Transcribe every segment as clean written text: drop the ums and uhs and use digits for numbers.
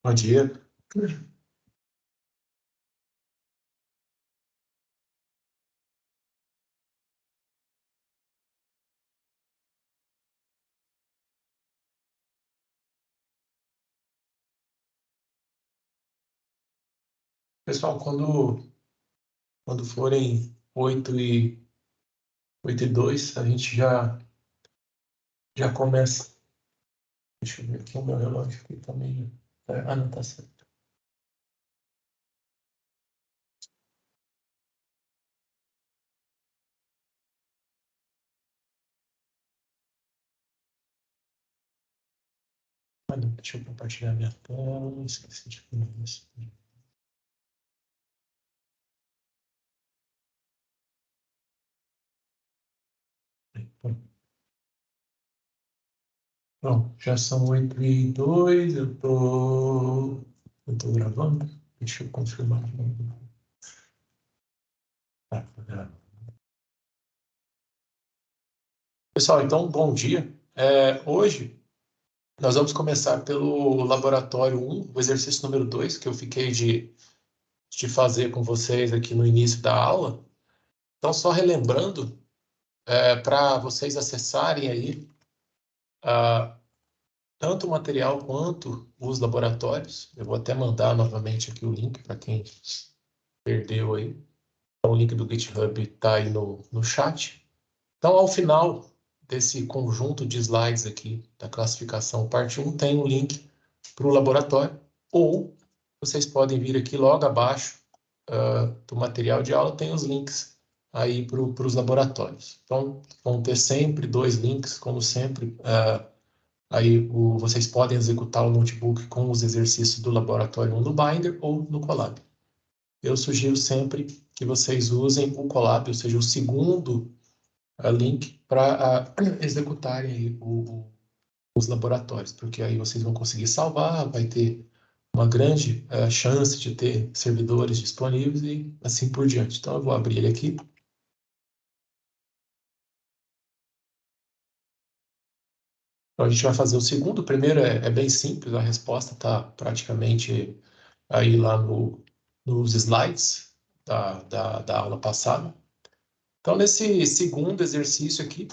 Bom dia. Pessoal, quando forem 8h02, a gente já começa. Deixa eu ver aqui o meu relógio aqui também. Não, tá certo. Não, deixa eu compartilhar minha tela. Esqueci de fazer isso. Bom, já são 8h02, eu tô gravando. Deixa eu confirmar. Tá gravando. Pessoal, então, bom dia. Hoje, nós vamos começar pelo laboratório 1, o exercício número 2, que eu fiquei de fazer com vocês aqui no início da aula. Então, só relembrando, para vocês acessarem aí tanto o material quanto os laboratórios. Eu vou até mandar novamente aqui o link para quem perdeu aí. Então, o link do GitHub está aí no chat. Então, ao final desse conjunto de slides aqui da classificação parte 1, tem um link para o laboratório, ou vocês podem vir aqui logo abaixo do material de aula, tem os links aí para os laboratórios. Então, vão ter sempre 2 links, como sempre. Aí vocês podem executar o notebook com os exercícios do laboratório 1 no Binder ou no Colab. Eu sugiro sempre que vocês usem o Colab, ou seja, o segundo link para executarem aí os laboratórios, porque aí vocês vão conseguir salvar, vai ter uma grande chance de ter servidores disponíveis e assim por diante. Então, eu vou abrir ele aqui. Então, a gente vai fazer o segundo. O primeiro é bem simples, a resposta está praticamente aí lá nos slides da aula passada. Então, nesse segundo exercício aqui,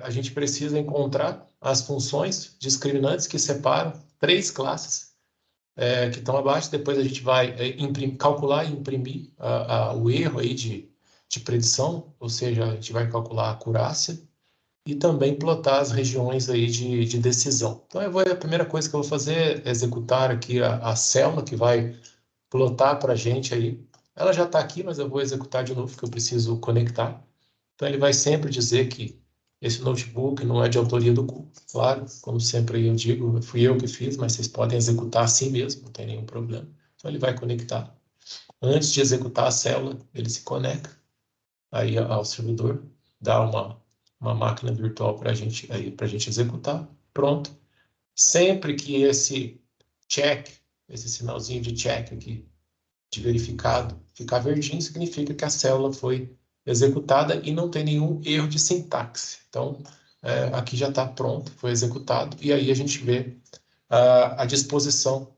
a gente precisa encontrar as funções discriminantes que separam 3 classes que estão abaixo. Depois a gente vai calcular e imprimir o erro aí de predição, ou seja, a gente vai calcular a acurácia e também plotar as regiões aí de decisão. Então, a primeira coisa que eu vou fazer é executar aqui a célula que vai plotar para a gente aí. Ela já está aqui, mas eu vou executar de novo, porque eu preciso conectar. Então, ele vai sempre dizer que esse notebook não é de autoria do Google. Claro, como sempre eu digo, fui eu que fiz, mas vocês podem executar assim mesmo, não tem nenhum problema. Então, ele vai conectar. Antes de executar a célula, ele se conecta aí ao servidor, dá uma máquina virtual para a gente executar. Pronto. Sempre que esse check, esse sinalzinho de check aqui, de verificado, ficar verdinho, significa que a célula foi executada e não tem nenhum erro de sintaxe. Então, aqui já está pronto, foi executado, e aí a gente vê a disposição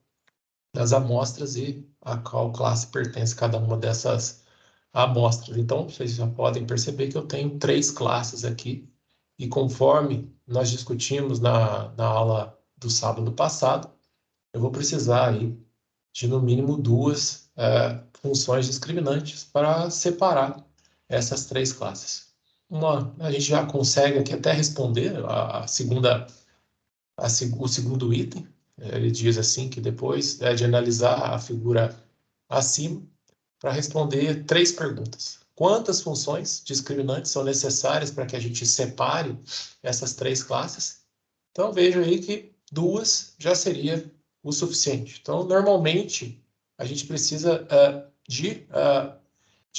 das amostras e a qual classe pertence cada uma dessas amostras. Então, vocês já podem perceber que eu tenho 3 classes aqui, e conforme nós discutimos na aula do sábado passado, eu vou precisar aí de no mínimo 2 funções discriminantes para separar essas 3 classes. A gente já consegue aqui até responder o segundo item. Ele diz assim que depois de analisar a figura acima, para responder 3 perguntas. Quantas funções discriminantes são necessárias para que a gente separe essas 3 classes? Então, vejo aí que 2 já seria o suficiente. Então, normalmente, a gente precisa de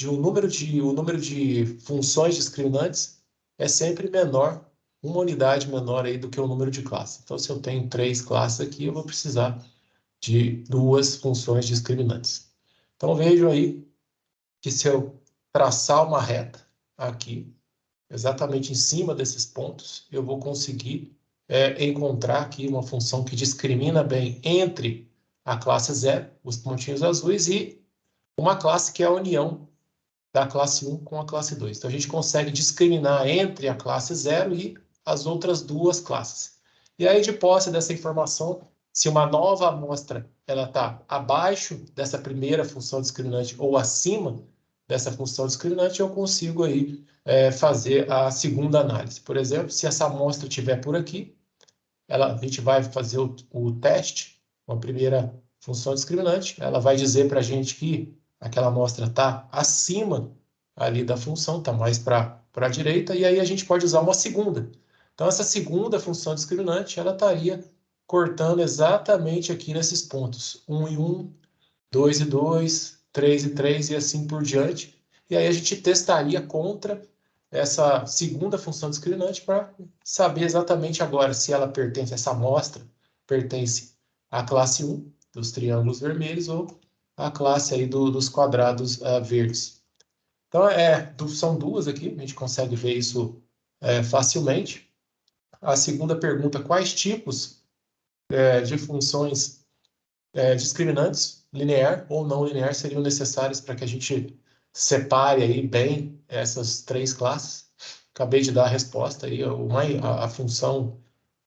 o número de funções discriminantes é sempre menor, uma unidade menor aí do que o número de classes. Então, se eu tenho 3 classes aqui, eu vou precisar de 2 funções discriminantes. Então, vejo aí que se eu traçar uma reta aqui, exatamente em cima desses pontos, eu vou conseguir encontrar aqui uma função que discrimina bem entre a classe 0, os pontinhos azuis, e uma classe que é a união da classe 1 com a classe 2. Então, a gente consegue discriminar entre a classe 0 e as outras 2 classes. E aí, de posse dessa informação, se uma nova amostra está abaixo dessa primeira função discriminante ou acima dessa função discriminante, eu consigo aí fazer a segunda análise. Por exemplo, se essa amostra estiver por aqui, a gente vai fazer o teste com a primeira função discriminante, ela vai dizer para a gente que aquela amostra está acima ali da função, está mais para a direita, e aí a gente pode usar uma segunda. Então, essa segunda função discriminante, ela estaria cortando exatamente aqui nesses pontos, 1 e 1, 2 e 2, 3 e 3 e assim por diante. E aí a gente testaria contra essa segunda função discriminante para saber exatamente agora se ela pertence, essa amostra pertence à classe 1 dos triângulos vermelhos ou à classe aí dos quadrados verdes. Então, são duas aqui, a gente consegue ver isso facilmente. A segunda pergunta, quais tipos de funções discriminantes, linear ou não linear, seriam necessárias para que a gente separe aí bem essas 3 classes? Acabei de dar a resposta aí, a função,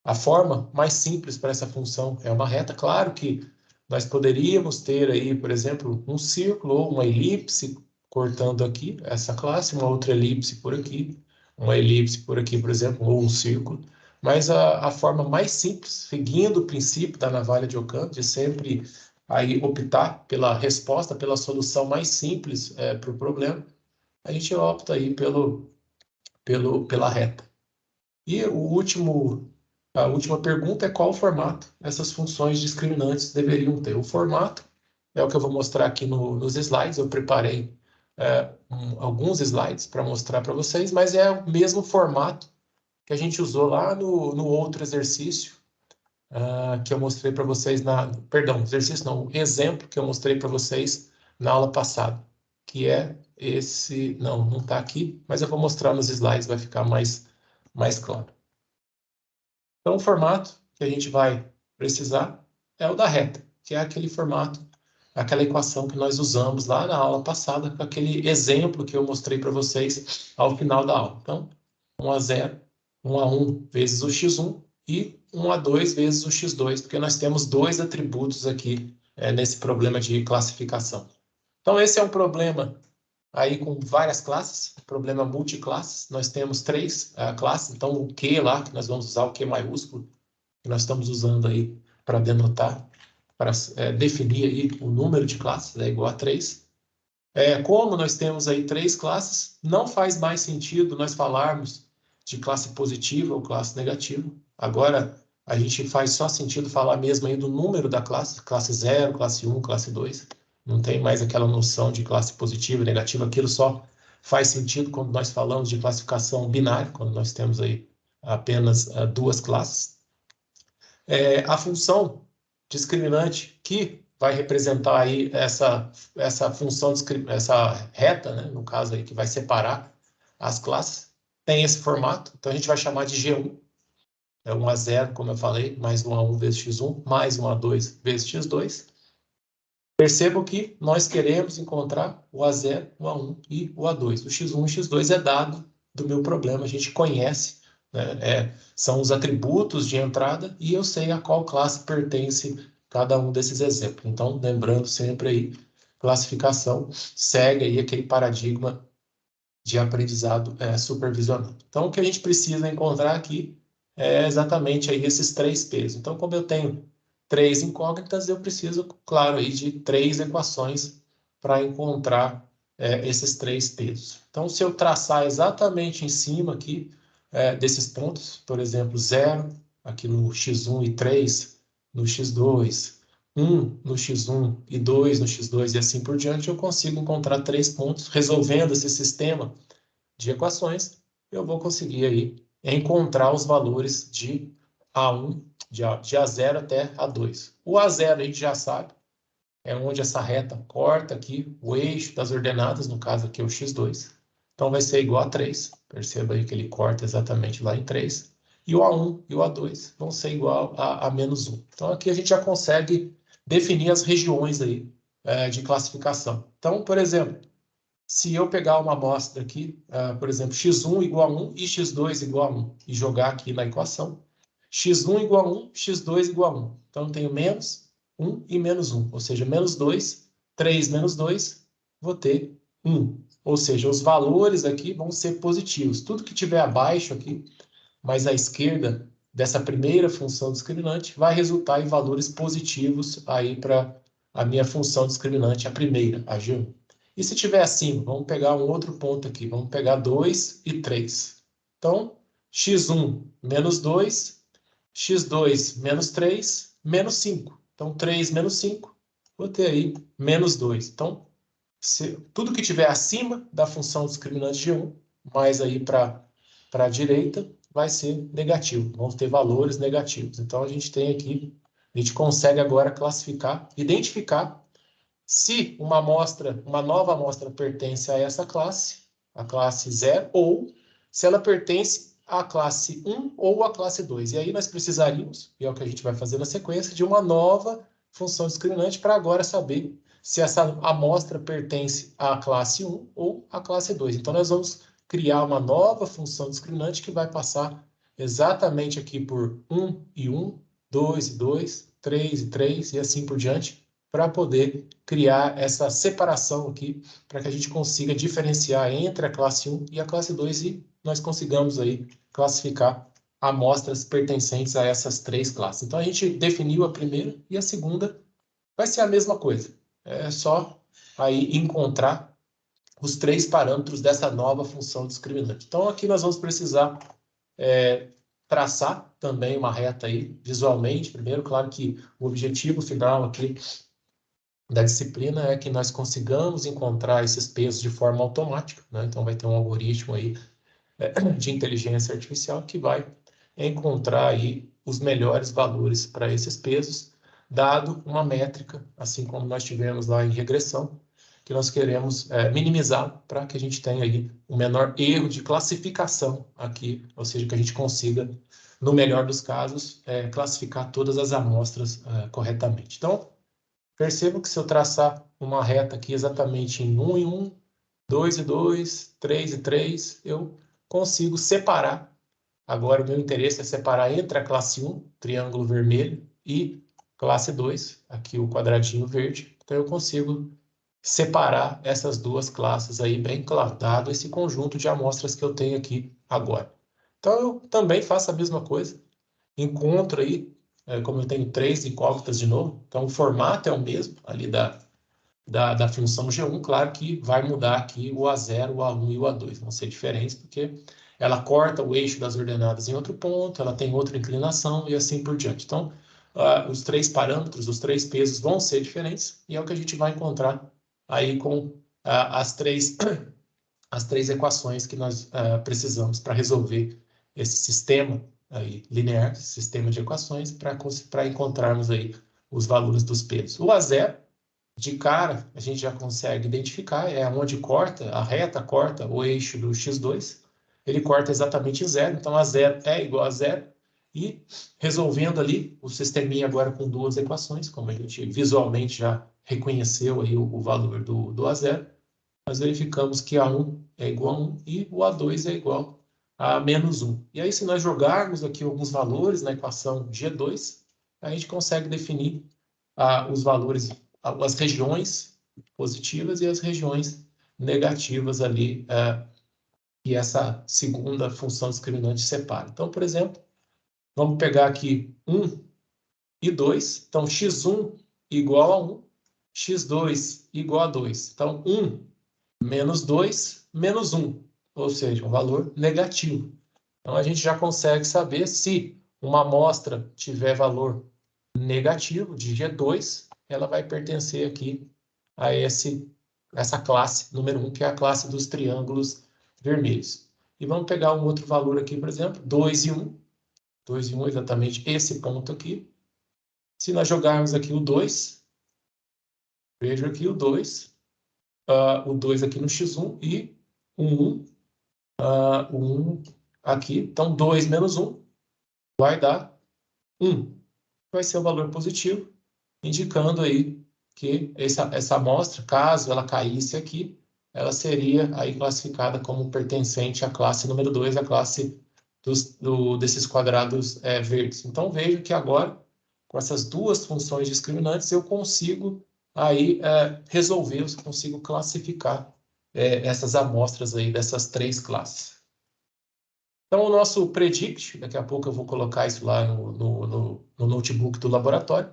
a forma mais simples para essa função é uma reta. Claro que nós poderíamos ter aí, por exemplo, um círculo ou uma elipse cortando aqui essa classe, uma outra elipse por aqui, uma elipse por aqui, por exemplo, ou um círculo. Mas a forma mais simples, seguindo o princípio da navalha de Ockham, de sempre aí optar pela resposta, pela solução mais simples para o problema, a gente opta aí pela reta. E a última pergunta é qual o formato essas funções discriminantes deveriam ter. O formato é o que eu vou mostrar aqui nos slides. Eu preparei alguns slides para mostrar para vocês, mas é o mesmo formato que a gente usou lá no outro exercício que eu mostrei para vocês exercício não, exemplo que eu mostrei para vocês na aula passada, que é esse, não está aqui, mas eu vou mostrar nos slides, vai ficar mais claro. Então, o formato que a gente vai precisar é o da reta, que é aquele formato, aquela equação que nós usamos lá na aula passada, com aquele exemplo que eu mostrei para vocês ao final da aula. Então, 1 a 0, 1 a 1 vezes o x1 e 1 a 2 vezes o x2, porque nós temos 2 atributos aqui nesse problema de classificação. Então, esse é um problema aí com várias classes, problema multiclasses. Nós temos 3 classes, então o Q lá, que nós vamos usar o Q maiúsculo, que nós estamos usando aí para denotar, para definir aí o número de classes, é igual a 3. Como nós temos aí 3 classes, não faz mais sentido nós falarmos de classe positiva ou classe negativa. Agora, a gente faz só sentido falar mesmo aí do número da classe 0, classe 1, classe 2. Não tem mais aquela noção de classe positiva e negativa, aquilo só faz sentido quando nós falamos de classificação binária, quando nós temos aí apenas 2 classes. A função discriminante que vai representar aí essa função, essa reta, né, no caso aí, que vai separar as classes, tem esse formato, então a gente vai chamar de G1, 1 a 0, como eu falei, mais 1 a 1 vezes x1, mais 1 a 2 vezes x2. Percebam que nós queremos encontrar o A0, o A1 e o A2. O x1 e o x2 é dado do meu problema, a gente conhece, né? São os atributos de entrada e eu sei a qual classe pertence cada um desses exemplos. Então, lembrando sempre aí, classificação segue aí aquele paradigma de aprendizado supervisionado. Então, o que a gente precisa encontrar aqui é exatamente aí esses 3 pesos. Então, como eu tenho 3 incógnitas, eu preciso, claro, aí de 3 equações para encontrar esses 3 pesos. Então, se eu traçar exatamente em cima aqui desses pontos, por exemplo, 0 aqui no x1 e 3 no x2, 1 no x1 e 2 no x2 e assim por diante, eu consigo encontrar 3 pontos. Resolvendo esse sistema de equações, eu vou conseguir aí encontrar os valores de A1, de A0 até A2. O A0 a gente já sabe, é onde essa reta corta aqui o eixo das ordenadas, no caso aqui é o x2. Então vai ser igual a 3. Perceba aí que ele corta exatamente lá em 3. E o A1 e o A2 vão ser igual a menos 1. Então aqui a gente já consegue definir as regiões aí de classificação. Então, por exemplo, se eu pegar uma amostra aqui, por exemplo, x1 igual a 1 e x2 igual a 1, e jogar aqui na equação, x1 igual a 1, x2 igual a 1. Então, eu tenho menos 1 e menos 1, ou seja, menos 2, 3 menos 2, vou ter 1. Ou seja, os valores aqui vão ser positivos. Tudo que tiver abaixo aqui, mais à esquerda dessa primeira função discriminante, vai resultar em valores positivos aí para a minha função discriminante, a primeira, a G1. E se tiver acima, vamos pegar um outro ponto aqui, vamos pegar 2 e 3. Então, x1 menos 2, x2 menos 3, menos 5. Então, 3 menos 5, vou ter aí menos 2. Então, tudo que tiver acima da função discriminante G1, mais aí para a direita, vai ser negativo. Vamos ter valores negativos. Então, a gente tem aqui, a gente consegue agora classificar, identificar se uma amostra, uma nova amostra pertence a essa classe, a classe 0, ou se ela pertence à classe 1 ou à classe 2. E aí nós precisaríamos, e é o que a gente vai fazer na sequência, de uma nova função discriminante para agora saber se essa amostra pertence à classe 1 ou à classe 2. Então nós vamos criar uma nova função discriminante que vai passar exatamente aqui por 1 e 1, 2 e 2, 3 e 3 e assim por diante, para poder criar essa separação aqui, para que a gente consiga diferenciar entre a classe 1 e a classe 2 e nós consigamos aí classificar amostras pertencentes a essas três classes. Então a gente definiu a primeira e a segunda vai ser a mesma coisa. É só aí encontrar os três parâmetros dessa nova função discriminante. Então aqui nós vamos precisar traçar também uma reta aí visualmente. Primeiro, claro que o objetivo final aqui da disciplina é que nós consigamos encontrar esses pesos de forma automática, né? Então vai ter um algoritmo aí de inteligência artificial que vai encontrar aí os melhores valores para esses pesos, dado uma métrica, assim como nós tivemos lá em regressão, que nós queremos minimizar para que a gente tenha aí o menor erro de classificação aqui, ou seja, que a gente consiga, no melhor dos casos, classificar todas as amostras corretamente. Então, percebo que se eu traçar uma reta aqui exatamente em 1 e 1, 2 e 2, 3 e 3, eu consigo separar. Agora, o meu interesse é separar entre a classe 1, triângulo vermelho, e classe 2, aqui o quadradinho verde. Então, eu consigo separar essas duas classes aí bem claro, dado esse conjunto de amostras que eu tenho aqui agora. Então, eu também faço a mesma coisa. Encontro aí, como eu tenho três incógnitas de novo, então o formato é o mesmo ali da função G1, claro que vai mudar aqui o A0, o A1 e o A2, vão ser diferentes, porque ela corta o eixo das ordenadas em outro ponto, ela tem outra inclinação e assim por diante. Então, os três parâmetros, os três pesos vão ser diferentes, e é o que a gente vai encontrar aí com as três equações que nós precisamos para resolver esse sistema aí, linear, sistema de equações, para encontrarmos aí os valores dos pesos. O A0, de cara, a gente já consegue identificar, é onde corta, a reta corta o eixo do x2, ele corta exatamente em zero, então A0 é igual a zero, e resolvendo ali o sisteminha agora com duas equações, como a gente visualmente já reconheceu aí o valor do A0, nós verificamos que A1 é igual a 1 e o A2 é igual a menos 1. E aí, se nós jogarmos aqui alguns valores na equação G2, a gente consegue definir os valores, as regiões positivas e as regiões negativas ali, que essa segunda função discriminante separa. Então, por exemplo, vamos pegar aqui 1 e 2. Então, x1 igual a 1, x2 igual a 2. Então, 1 menos 2, menos 1, ou seja, um valor negativo. Então, a gente já consegue saber se uma amostra tiver valor negativo, de G2, ela vai pertencer aqui a essa classe número 1, que é a classe dos triângulos vermelhos. E vamos pegar um outro valor aqui, por exemplo, 2 e 1. 2 e 1 é exatamente esse ponto aqui. Se nós jogarmos aqui o 2, vejo aqui o 2 aqui no x1 e o 1, o 1 aqui. Então, 2 menos 1 vai dar 1. Vai ser o valor positivo, indicando aí que essa amostra, caso ela caísse aqui, ela seria aí classificada como pertencente à classe número 2, a classe desses quadrados verdes. Então, vejo que agora, com essas duas funções discriminantes, eu consigo aí resolver, eu consigo classificar essas amostras aí dessas três classes. Então, o nosso predict, daqui a pouco eu vou colocar isso lá no notebook do laboratório,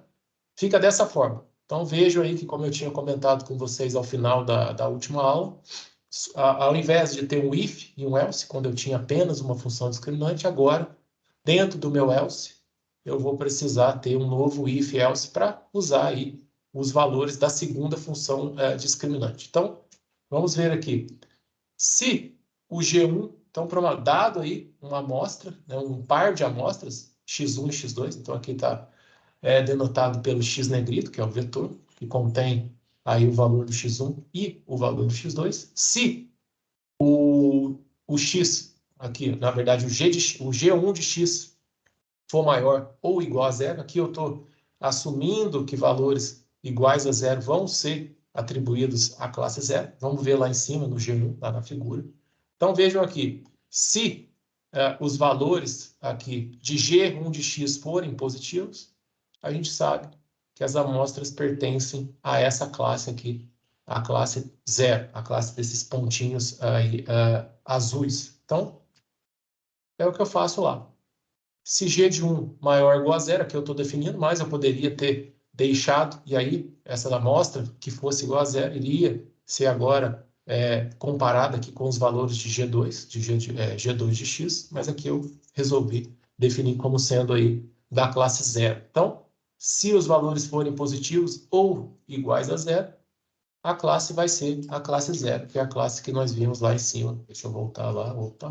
fica dessa forma. Então, vejo aí que, como eu tinha comentado com vocês ao final da última aula, ao invés de ter um if e um else, quando eu tinha apenas uma função discriminante, agora, dentro do meu else, eu vou precisar ter um novo if e else para usar aí os valores da segunda função discriminante. Então, vamos ver aqui. Se o G1, então, dado aí uma amostra, né, um par de amostras, x1 e x2, então aqui está denotado pelo x negrito, que é o vetor, que contém aí o valor do x1 e o valor do x2. Se o x, aqui, na verdade, o G1 de x for maior ou igual a zero, aqui eu estou assumindo que valores iguais a zero vão ser atribuídos à classe zero. Vamos ver lá em cima, no G1, lá na figura. Então, vejam aqui, se os valores aqui de G1 de x forem positivos, a gente sabe que as amostras pertencem a essa classe aqui, a classe zero, a classe desses pontinhos aí, azuis. Então, é o que eu faço lá. Se G de 1 maior ou igual a zero, aqui eu estou definindo, mas eu poderia ter deixado, e aí essa amostra que fosse igual a zero iria ser agora comparada aqui com os valores de G2, G2 de x, mas aqui eu resolvi definir como sendo aí da classe zero. Então, se os valores forem positivos ou iguais a zero, a classe vai ser a classe zero, que é a classe que nós vimos lá em cima. Deixa eu voltar lá, opa.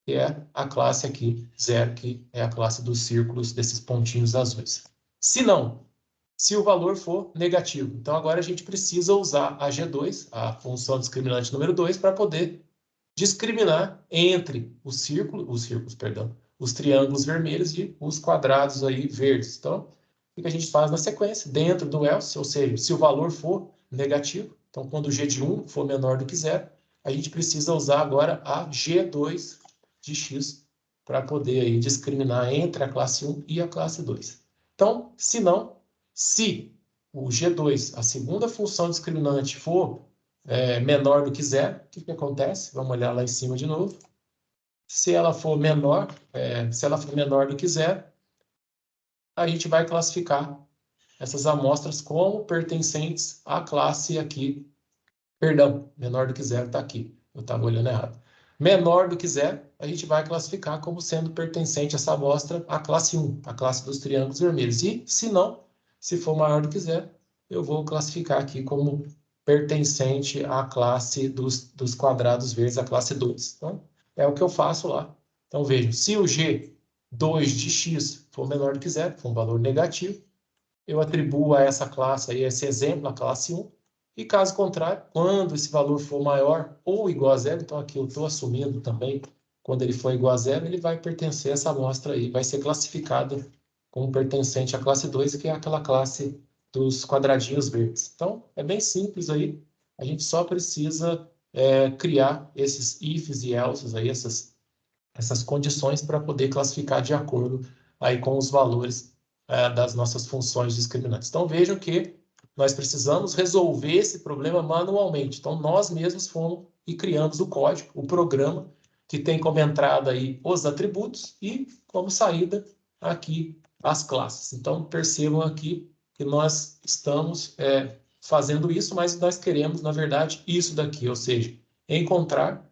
Que é a classe aqui, zero, que é a classe dos círculos, desses pontinhos azuis. Se não, se o valor for negativo. Então, agora a gente precisa usar a G2, a função discriminante número 2, para poder discriminar entre os triângulos vermelhos e os quadrados aí verdes. Então, o que a gente faz na sequência? Dentro do else, ou seja, se o valor for negativo, então quando o G de 1 for menor do que zero, a gente precisa usar agora a G2 de x para poder aí discriminar entre a classe 1 e a classe 2. Então, se não, se o G2, a segunda função discriminante, for menor do que zero, o que acontece? Vamos olhar lá em cima de novo. Se ela for menor do que zero, a gente vai classificar essas amostras como pertencentes à classe aqui. Perdão, menor do que zero está aqui. Eu estava olhando errado. Menor do que zero, a gente vai classificar como sendo pertencente essa amostra à classe 1, a classe dos triângulos vermelhos. E, se não, se for maior do que zero, eu vou classificar aqui como pertencente à classe dos quadrados verdes, a classe 2. Então, é o que eu faço lá. Então, vejam, se o G2 de x for menor do que zero, for um valor negativo, eu atribuo a essa classe, aí, esse exemplo, a classe 1, e caso contrário, quando esse valor for maior ou igual a zero, então aqui eu estou assumindo também, quando ele for igual a zero, ele vai pertencer a essa amostra aí, vai ser classificada como pertencente à classe 2, que é aquela classe dos quadradinhos verdes. Então, é bem simples aí, a gente só precisa criar esses ifs e elses, aí, essas condições para poder classificar de acordo aí com os valores das nossas funções discriminantes. Então, vejam que nós precisamos resolver esse problema manualmente. Então, nós mesmos fomos e criamos o código, o programa, que tem como entrada aí os atributos e como saída aqui as classes. Então, percebam aqui que nós estamos fazendo isso, mas nós queremos, na verdade, isso daqui, ou seja, encontrar,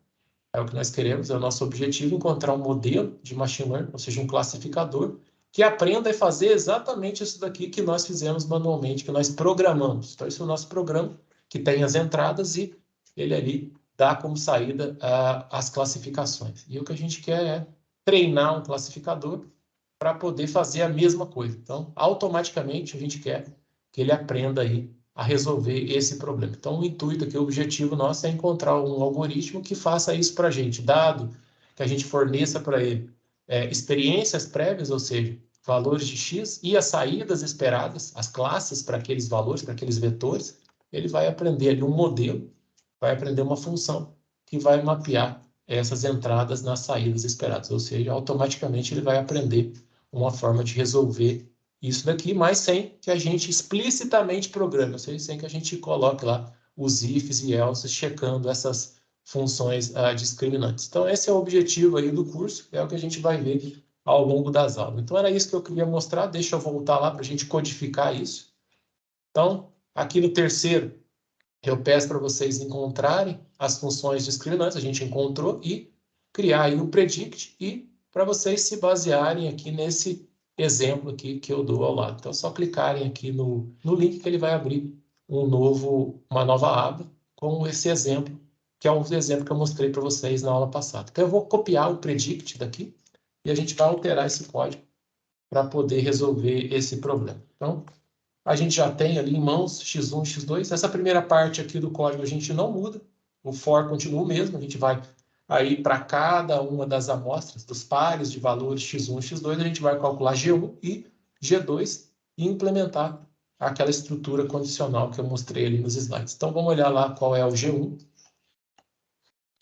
é o que nós queremos, é o nosso objetivo, encontrar um modelo de machine learning, ou seja, um classificador, que aprenda a fazer exatamente isso daqui que nós fizemos manualmente, que nós programamos. Então, esse é o nosso programa, que tem as entradas e ele ali dá como saída as classificações. E o que a gente quer é treinar um classificador para poder fazer a mesma coisa. Então, automaticamente, a gente quer que ele aprenda aí a resolver esse problema. Então, o intuito aqui, o objetivo nosso é encontrar um algoritmo que faça isso para a gente, dado que a gente forneça para ele experiências prévias, ou seja, valores de x e as saídas esperadas, as classes para aqueles valores, para aqueles vetores, ele vai aprender ali um modelo, vai aprender uma função que vai mapear essas entradas nas saídas esperadas, ou seja, automaticamente ele vai aprender uma forma de resolver isso daqui, mas sem que a gente explicitamente programe, ou seja, sem que a gente coloque lá os ifs e elses checando essas funções discriminantes. Então, esse é o objetivo aí do curso, é o que a gente vai ver ao longo das aulas. Então, era isso que eu queria mostrar, deixa eu voltar lá para a gente codificar isso. Então, aqui no terceiro, eu peço para vocês encontrarem as funções discriminantes, a gente encontrou, e criar aí o predict, e para vocês se basearem aqui nesse exemplo aqui que eu dou ao lado. Então, é só clicarem aqui no link que ele vai abrir uma nova aba com esse exemplo, que é um exemplo que eu mostrei para vocês na aula passada. Então, eu vou copiar o predict daqui e a gente vai alterar esse código para poder resolver esse problema. Então, a gente já tem ali em mãos x1 e x2. Essa primeira parte aqui do código a gente não muda. O for continua o mesmo. A gente vai aí para cada uma das amostras, dos pares de valores x1 e x2, a gente vai calcular G1 e G2 e implementar aquela estrutura condicional que eu mostrei ali nos slides. Então, vamos olhar lá qual é o G1.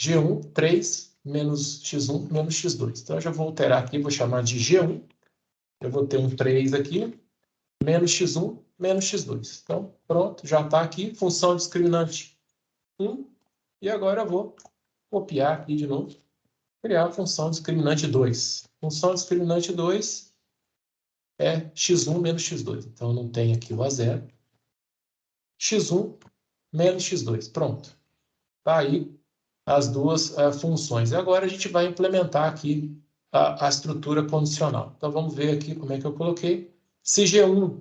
G1, 3 menos x1 menos x2. Então, eu já vou alterar aqui, vou chamar de G1. Eu vou ter um 3 aqui, menos x1 menos x2. Então, pronto, já está aqui, função discriminante 1. E agora eu vou copiar aqui de novo, criar a função discriminante 2. Função discriminante 2 é x1 menos x2. Então, não tem aqui o A0. x1 menos x2. Pronto. Está aí as duas funções. E agora a gente vai implementar aqui a estrutura condicional. Então, vamos ver aqui como é que eu coloquei. Se G1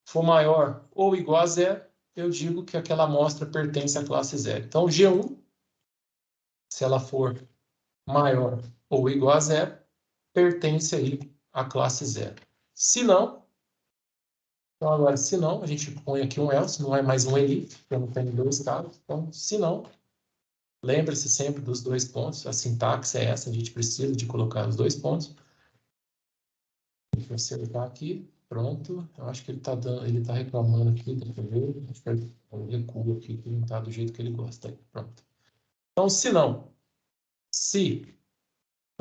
for maior ou igual a 0, eu digo que aquela amostra pertence à classe 0. Então, G1, se ela for maior ou igual a 0, pertence aí à classe 0. Se não, então agora, se não, a gente põe aqui um else, não é mais um elif, porque eu não tenho dois casos. Então, se não, lembre-se sempre dos dois pontos, a sintaxe é essa, a gente precisa de colocar os dois pontos. Deixa eu selecionar aqui. Pronto, eu acho que ele está reclamando aqui, deixa eu ver, acho que ele recua aqui, que não está do jeito que ele gosta. Aí, pronto. Então, se não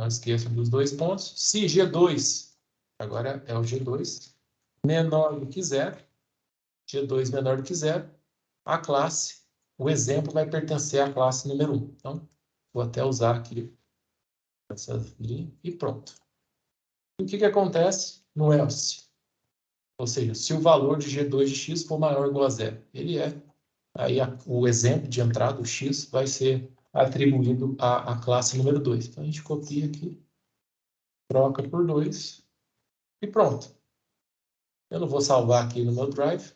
esqueça dos dois pontos, se G2, agora é o G2, menor do que 0, G2 menor do que 0, a classe, o exemplo vai pertencer à classe número 1. Então, vou até usar aqui essa linha e pronto. E o que acontece no else? Ou seja, se o valor de G2 de x for maior ou igual a 0, aí o exemplo de entrada, o x, vai ser atribuído à classe número 2. Então, a gente copia aqui, troca por 2 e pronto. Eu não vou salvar aqui no meu Drive.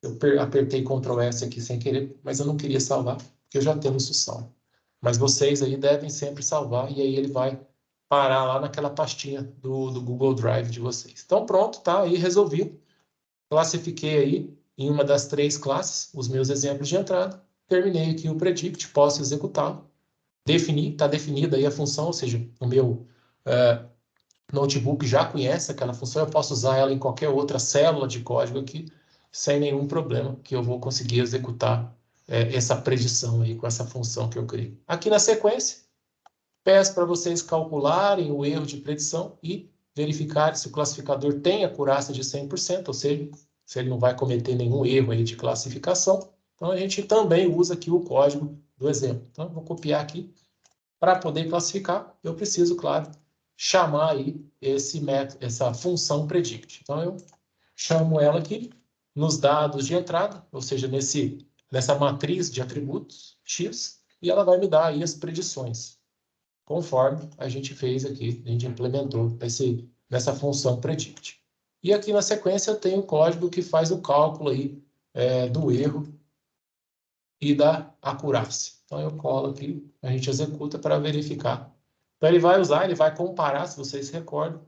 Eu apertei Ctrl S aqui sem querer, mas eu não queria salvar, porque eu já tenho isso salvo. Mas vocês aí devem sempre salvar, e aí ele vai parar lá naquela pastinha do Google Drive de vocês. Então, pronto, tá aí resolvido. Classifiquei aí em uma das 3 classes os meus exemplos de entrada. Terminei aqui o predict, posso executá-lo. Está definida aí a função, ou seja, o meu notebook já conhece aquela função, eu posso usar ela em qualquer outra célula de código aqui, sem nenhum problema, que eu vou conseguir executar essa predição aí com essa função que eu criei. Aqui na sequência, peço para vocês calcularem o erro de predição e verificar se o classificador tem acurácia de 100%, ou seja, se ele não vai cometer nenhum erro aí de classificação. Então, a gente também usa aqui o código do exemplo. Então, vou copiar aqui. Para poder classificar, eu preciso, claro, chamar aí esse método, essa função predict. Então, eu chamo ela aqui nos dados de entrada, ou seja, nessa matriz de atributos x, e ela vai me dar aí as predições, conforme a gente fez aqui, a gente implementou nessa função predict. E aqui na sequência eu tenho o código que faz o cálculo aí, do erro e da acurácia. Então eu colo aqui, a gente executa para verificar. Então ele vai comparar, se vocês se recordam,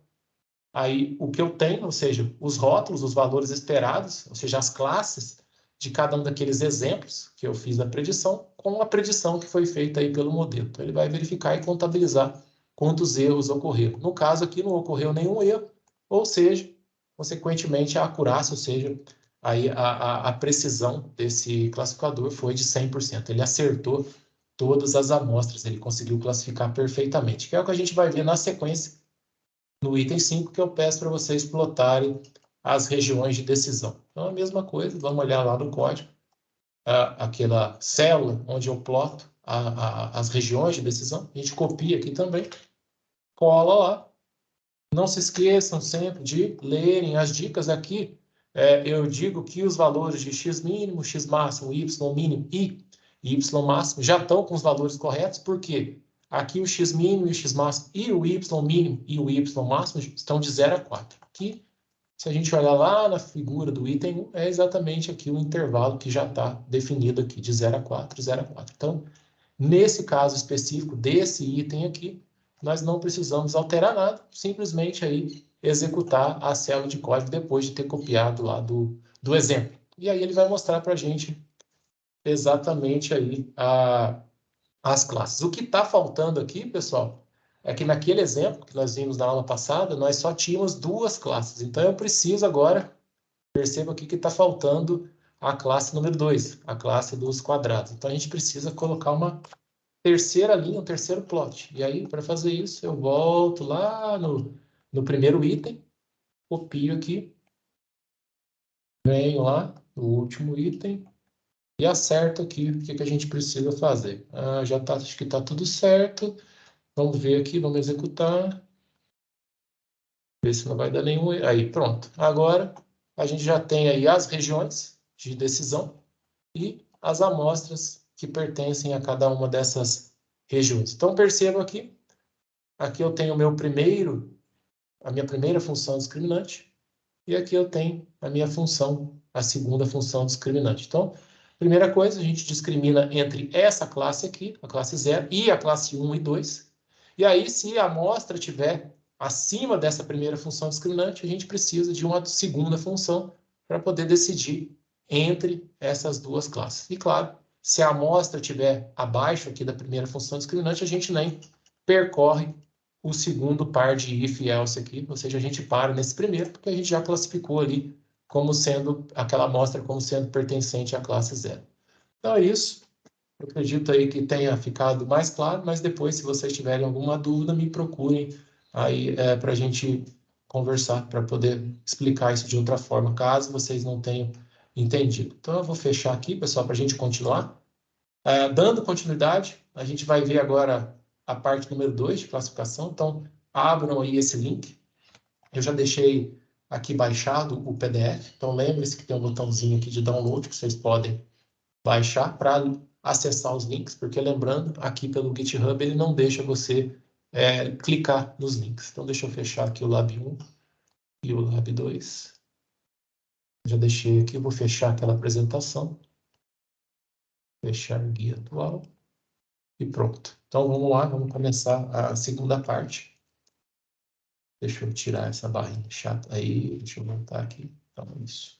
aí o que eu tenho, ou seja, os rótulos, os valores esperados, ou seja, as classes de cada um daqueles exemplos que eu fiz na predição, com a predição que foi feita aí pelo modelo. Então ele vai verificar e contabilizar quantos erros ocorreram. No caso aqui não ocorreu nenhum erro, ou seja, consequentemente a acurácia, ou seja, aí a precisão desse classificador foi de 100%. Ele acertou todas as amostras, ele conseguiu classificar perfeitamente, que é o que a gente vai ver na sequência, no item 5, que eu peço para vocês plotarem as regiões de decisão. Então, a mesma coisa, vamos olhar lá no código, aquela célula onde eu ploto as regiões de decisão, a gente copia aqui também, cola lá. Não se esqueçam sempre de lerem as dicas aqui. Eu digo que os valores de x mínimo, x máximo, y mínimo e y máximo já estão com os valores corretos, porque aqui o x mínimo e o x máximo e o y mínimo e o y máximo estão de 0 a 4. Aqui, se a gente olhar lá na figura do item 1, é exatamente aqui o intervalo que já está definido aqui, de 0 a 4, 0 a 4. Então, nesse caso específico desse item aqui, nós não precisamos alterar nada, simplesmente aí executar a célula de código depois de ter copiado lá do exemplo. E aí ele vai mostrar para a gente exatamente aí as classes. O que está faltando aqui, pessoal, é que naquele exemplo que nós vimos na aula passada, nós só tínhamos 2 classes. Então eu preciso agora, perceba aqui que está faltando a classe número 2, a classe dos quadrados. Então a gente precisa colocar uma terceira linha, um terceiro plot. E aí, para fazer isso, eu volto lá no primeiro item, copio aqui, venho lá no último item e acerto aqui o que a gente precisa fazer. Já tá, acho que está tudo certo. Vamos ver aqui, vamos executar. Ver se não vai dar nenhum erro. Aí, pronto. Agora, a gente já tem aí as regiões de decisão e as amostras que pertencem a cada uma dessas regiões. Então, percebam aqui eu tenho a minha primeira função discriminante, e aqui eu tenho a segunda função discriminante. Então, primeira coisa, a gente discrimina entre essa classe aqui, a classe 0, e a classe 1 e 2. E aí, se a amostra estiver acima dessa primeira função discriminante, a gente precisa de uma segunda função para poder decidir entre essas duas classes. E claro, se a amostra estiver abaixo aqui da primeira função discriminante, a gente nem percorre o segundo par de if e else aqui, ou seja, a gente para nesse primeiro, porque a gente já classificou ali como sendo, aquela amostra como sendo pertencente à classe 0. Então é isso. Eu acredito aí que tenha ficado mais claro, mas depois, se vocês tiverem alguma dúvida, me procurem aí para a gente conversar, para poder explicar isso de outra forma, caso vocês não tenham entendido. Então eu vou fechar aqui, pessoal, para a gente continuar. Dando continuidade, a gente vai ver agora a parte número 2 de classificação. Então, abram aí esse link. Eu já deixei aqui baixado o PDF. Então, lembre-se que tem um botãozinho aqui de download que vocês podem baixar para acessar os links, porque lembrando, aqui pelo GitHub ele não deixa você clicar nos links. Então, deixa eu fechar aqui o Lab 1 e o Lab 2. Já deixei aqui, vou fechar aquela apresentação. Fechar o guia atual. E pronto. Então, vamos lá, vamos começar a segunda parte. Deixa eu tirar essa barrinha chata aí, deixa eu voltar aqui. Então, isso.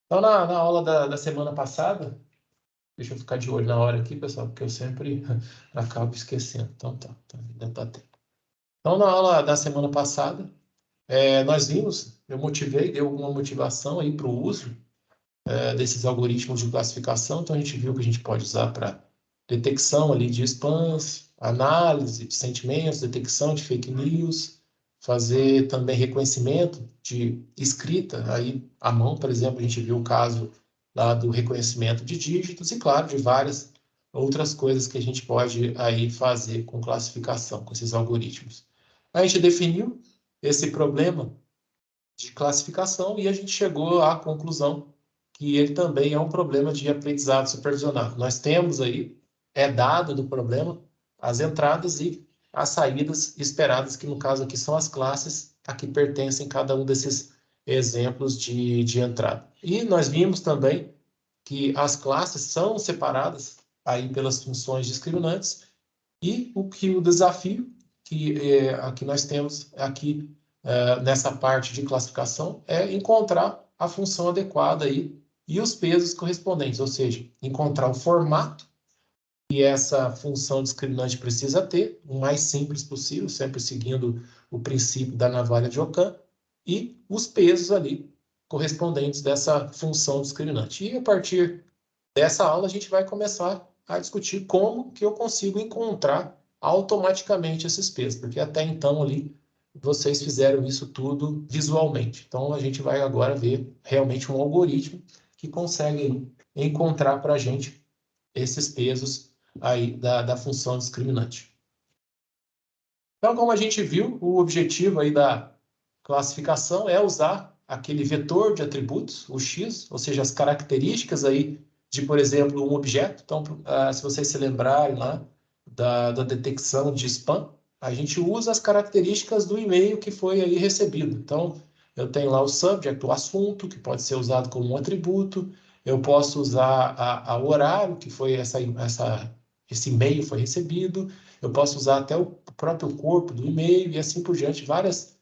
Então, na aula da semana passada, deixa eu ficar de olho na hora aqui, pessoal, porque eu sempre acabo esquecendo. Então, ainda tá tempo. Então, na aula da semana passada, nós vimos, eu dei alguma motivação aí para o uso desses algoritmos de classificação. Então, a gente viu que a gente pode usar para detecção ali de spams, análise de sentimentos, detecção de fake news, fazer também reconhecimento de escrita, aí à mão, por exemplo, a gente viu o caso lá do reconhecimento de dígitos e, claro, de várias outras coisas que a gente pode aí fazer com classificação, com esses algoritmos. A gente definiu esse problema de classificação e a gente chegou à conclusão que ele também é um problema de aprendizado supervisionado. Nós temos aí, dado do problema, as entradas e as saídas esperadas, que no caso aqui são as classes a que pertencem cada um desses exemplos de entrada. E nós vimos também que as classes são separadas aí pelas funções discriminantes, e o desafio que aqui nós temos aqui nessa parte de classificação é encontrar a função adequada aí e os pesos correspondentes, ou seja, encontrar o formato que essa função discriminante precisa ter, o mais simples possível, sempre seguindo o princípio da navalha de Ockham, e os pesos ali correspondentes dessa função discriminante. E a partir dessa aula a gente vai começar a discutir como que eu consigo encontrar automaticamente esses pesos, porque até então ali vocês fizeram isso tudo visualmente. Então a gente vai agora ver realmente um algoritmo que consegue encontrar para a gente esses pesos aí da função discriminante. Então, como a gente viu, o objetivo aí da classificação é usar aquele vetor de atributos, o X, ou seja, as características aí de, por exemplo, um objeto. Então, se vocês se lembrarem lá da detecção de spam, a gente usa as características do e-mail que foi aí recebido. Então, eu tenho lá o subject, o assunto, que pode ser usado como um atributo. Eu posso usar o horário que foi esse e-mail foi recebido. Eu posso usar até o próprio corpo do e-mail e assim por diante, várias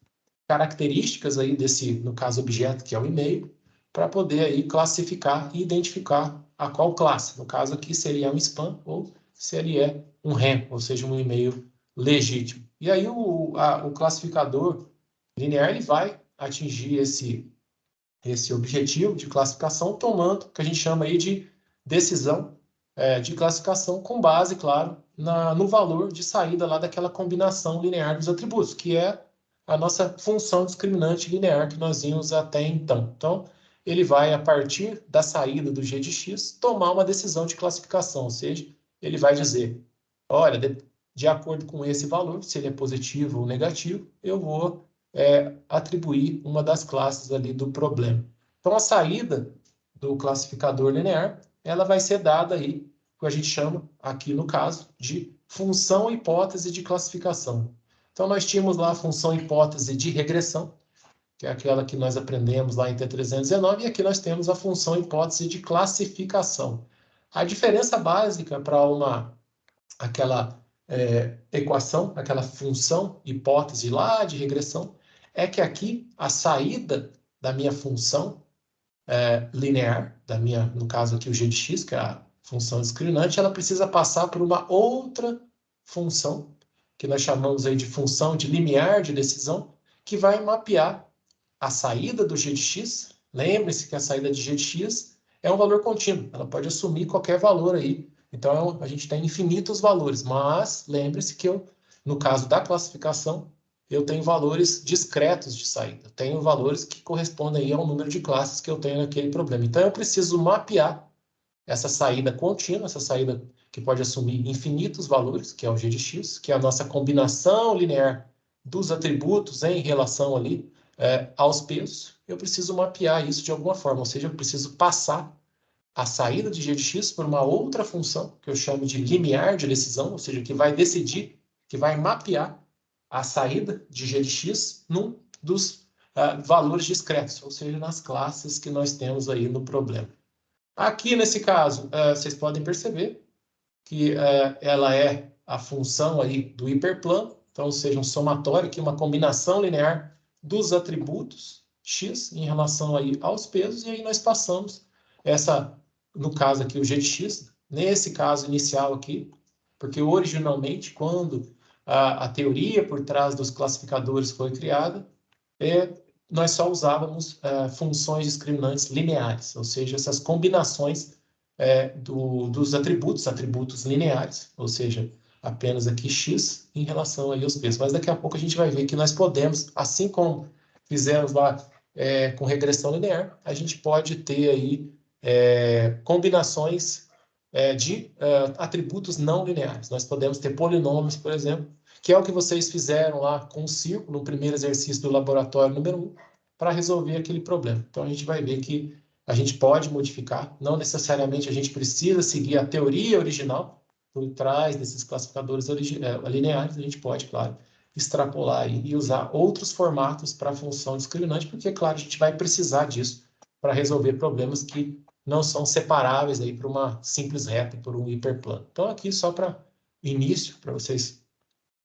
características aí desse, no caso, objeto, que é o e-mail, para poder aí classificar e identificar a qual classe. No caso aqui seria um spam ou se ele é um RAM, ou seja, um e-mail legítimo. E aí o classificador linear ele vai atingir esse objetivo de classificação tomando o que a gente chama aí de decisão de classificação com base, claro, no valor de saída lá daquela combinação linear dos atributos, que é a nossa função discriminante linear que nós vimos até então. Então, ele vai, a partir da saída do g de x, tomar uma decisão de classificação, ou seja, ele vai dizer, olha, de acordo com esse valor, se ele é positivo ou negativo, eu vou atribuir uma das classes ali do problema. Então, a saída do classificador linear, ela vai ser dada aí, que a gente chama, aqui no caso, de função hipótese de classificação. Então, nós tínhamos lá a função hipótese de regressão, que é aquela que nós aprendemos lá em T319, e aqui nós temos a função hipótese de classificação. A diferença básica para aquela equação, aquela função hipótese lá de regressão, é que aqui a saída da minha função linear, no caso aqui o g de x, que é a função discriminante, ela precisa passar por uma outra função, que nós chamamos aí de função de limiar de decisão, que vai mapear a saída do g de x. Lembre-se que a saída de g de x é um valor contínuo, ela pode assumir qualquer valor aí. Então, a gente tem infinitos valores, mas lembre-se que no caso da classificação, eu tenho valores discretos de saída. Eu tenho valores que correspondem aí ao número de classes que eu tenho naquele problema. Então, eu preciso mapear essa saída contínua, essa saída que pode assumir infinitos valores, que é o g de x, que é a nossa combinação linear dos atributos em relação ali aos pesos. Eu preciso mapear isso de alguma forma, ou seja, eu preciso passar a saída de g de x por uma outra função, que eu chamo de limiar de decisão, ou seja, que vai decidir, que vai mapear a saída de g de x num dos valores discretos, ou seja, nas classes que nós temos aí no problema. Aqui, nesse caso, vocês podem perceber que ela é a função aí do hiperplano, então, ou seja, um somatório aqui, uma combinação linear dos atributos x em relação aí aos pesos, e aí nós passamos no caso aqui, o g de x, nesse caso inicial aqui, porque originalmente, quando a teoria por trás dos classificadores foi criada, nós só usávamos funções discriminantes lineares, ou seja, essas combinações dos atributos lineares, ou seja, apenas aqui x em relação aí aos pesos. Mas daqui a pouco a gente vai ver que nós podemos, assim como fizemos lá com regressão linear, a gente pode ter aí combinações de atributos não lineares. Nós podemos ter polinômios, por exemplo, que é o que vocês fizeram lá com o círculo, no primeiro exercício do laboratório número 1, para resolver aquele problema. Então, a gente vai ver que a gente pode modificar, não necessariamente a gente precisa seguir a teoria original, por trás desses classificadores lineares, a gente pode, claro, extrapolar e usar outros formatos para a função discriminante, porque, claro, a gente vai precisar disso para resolver problemas que não são separáveis aí para uma simples reta, por um hiperplano. Então, aqui, só para início, para vocês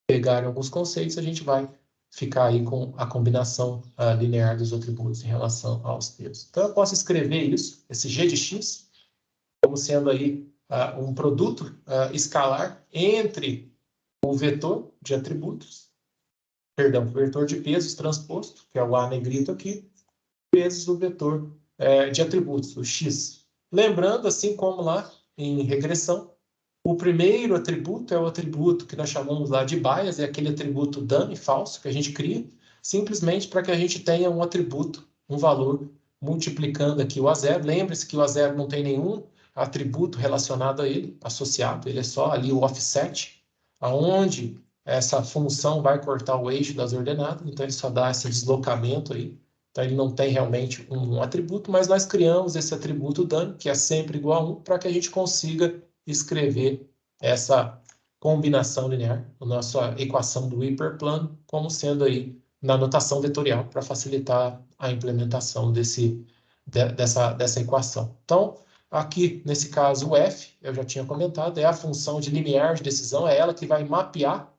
pegarem alguns conceitos, a gente vai ficar aí com a combinação linear dos atributos em relação aos pesos. Então, eu posso escrever isso, esse g de x, como sendo aí um produto escalar entre o vetor de atributos, perdão, o vetor de pesos transposto, que é o A negrito aqui, vezes o vetor de atributos, o x. Lembrando, assim como lá em regressão, o primeiro atributo é o atributo que nós chamamos lá de bias, é aquele atributo dummy, falso, que a gente cria, simplesmente para que a gente tenha um atributo, um valor, multiplicando aqui o A0. Lembre-se que o A0 não tem nenhum atributo relacionado a ele, associado, ele é só ali o offset, aonde essa função vai cortar o eixo das ordenadas, então ele só dá esse deslocamento aí. Então, ele não tem realmente um atributo, mas nós criamos esse atributo dummy, que é sempre igual a 1, para que a gente consiga escrever essa combinação linear, a nossa equação do hiperplano, como sendo aí na notação vetorial, para facilitar a implementação dessa equação. Então, aqui, nesse caso, o f, eu já tinha comentado, é a função de limiar de decisão, é ela que vai mapear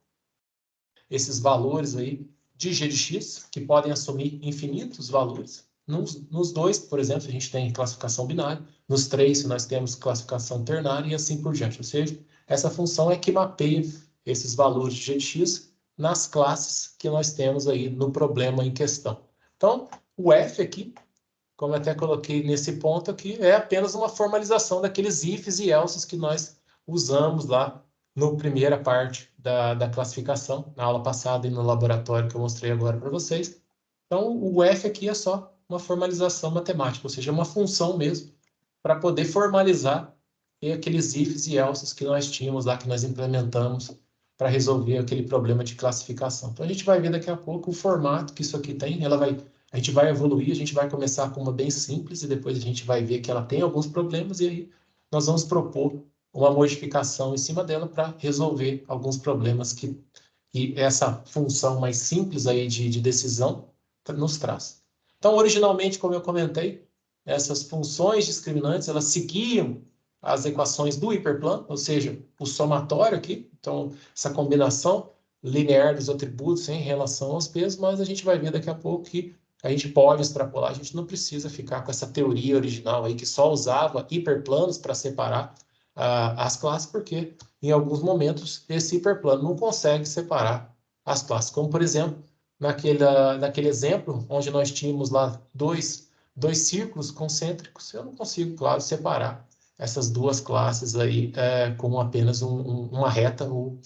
esses valores aí de g de x, que podem assumir infinitos valores. Nos dois, por exemplo, a gente tem classificação binária. Nos três, nós temos classificação ternária e assim por diante. Ou seja, essa função é que mapeia esses valores de g de x nas classes que nós temos aí no problema em questão. Então, o f aqui, como eu até coloquei nesse ponto aqui, é apenas uma formalização daqueles ifs e elses que nós usamos lá na primeira parte da classificação, na aula passada e no laboratório que eu mostrei agora para vocês. Então, o f aqui é só uma formalização matemática, ou seja, uma função mesmo, para poder formalizar aqueles ifs e elses que nós tínhamos lá, que nós implementamos para resolver aquele problema de classificação. Então, a gente vai ver daqui a pouco o formato que isso aqui tem, a gente vai evoluir, a gente vai começar com uma bem simples e depois a gente vai ver que ela tem alguns problemas e aí nós vamos propor uma modificação em cima dela para resolver alguns problemas que essa função mais simples aí de decisão nos traz. Então, originalmente, como eu comentei, essas funções discriminantes, elas seguiam as equações do hiperplano, ou seja, o somatório aqui, então, essa combinação linear dos atributos em relação aos pesos, mas a gente vai ver daqui a pouco que a gente pode extrapolar, a gente não precisa ficar com essa teoria original aí que só usava hiperplanos para separar as classes, porque em alguns momentos esse hiperplano não consegue separar as classes, como por exemplo, naquele exemplo onde nós tínhamos lá dois círculos concêntricos, eu não consigo, claro, separar essas duas classes aí com apenas uma reta ou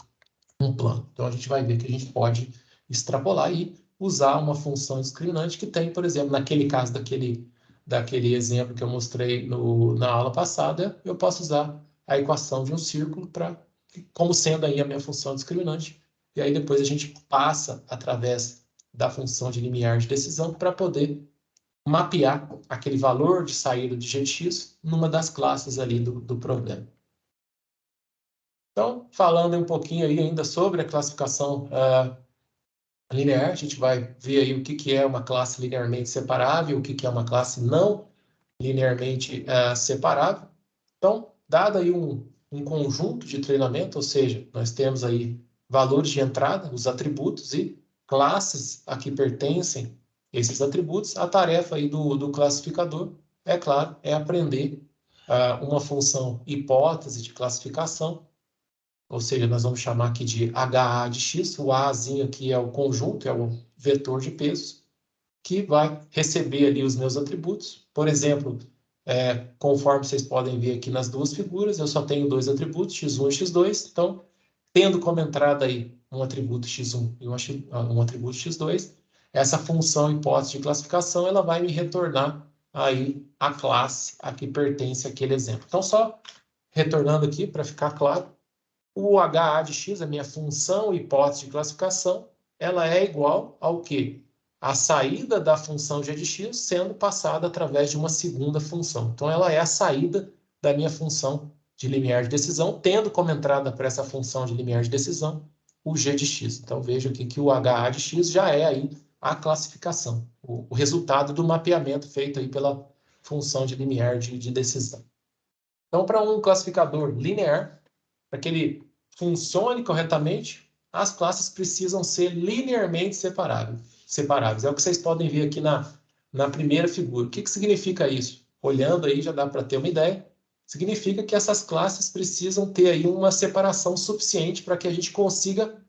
um plano. Então a gente vai ver que a gente pode extrapolar e usar uma função discriminante que tem, por exemplo, naquele caso daquele exemplo que eu mostrei na aula passada, eu posso usar a equação de um círculo como sendo aí a minha função discriminante. E aí depois a gente passa através da função de limiar de decisão para poder mapear aquele valor de saída de g de x numa das classes ali do problema. Então, falando um pouquinho aí ainda sobre a classificação linear, a gente vai ver aí o que é uma classe linearmente separável, o que é uma classe não linearmente separável. Então, dado aí um conjunto de treinamento, ou seja, nós temos aí valores de entrada, os atributos e classes a que pertencem esses atributos, a tarefa aí do classificador, é claro, é aprender uma função hipótese de classificação, ou seja, nós vamos chamar aqui de HA de x, o Azinho aqui é o conjunto, é o vetor de pesos, que vai receber ali os meus atributos. Por exemplo, conforme vocês podem ver aqui nas duas figuras, eu só tenho dois atributos, x1 e x2, então, tendo como entrada aí um atributo x1 e um atributo x2, essa função hipótese de classificação, ela vai me retornar aí a classe a que pertence aquele exemplo. Então, só retornando aqui, para ficar claro, o HA de x, a minha função hipótese de classificação, ela é igual ao quê? A saída da função g de x sendo passada através de uma segunda função. Então, ela é a saída da minha função de limiar de decisão, tendo como entrada para essa função de limiar de decisão o g de x. Então, veja aqui que o HA de x já é aí a classificação, o resultado do mapeamento feito aí pela função de limiar de decisão. Então, para um classificador linear, para que ele funcione corretamente, as classes precisam ser linearmente separáveis. É o que vocês podem ver aqui na primeira figura. O que significa isso? Olhando aí já dá para ter uma ideia. Significa que essas classes precisam ter aí uma separação suficiente para que a gente consiga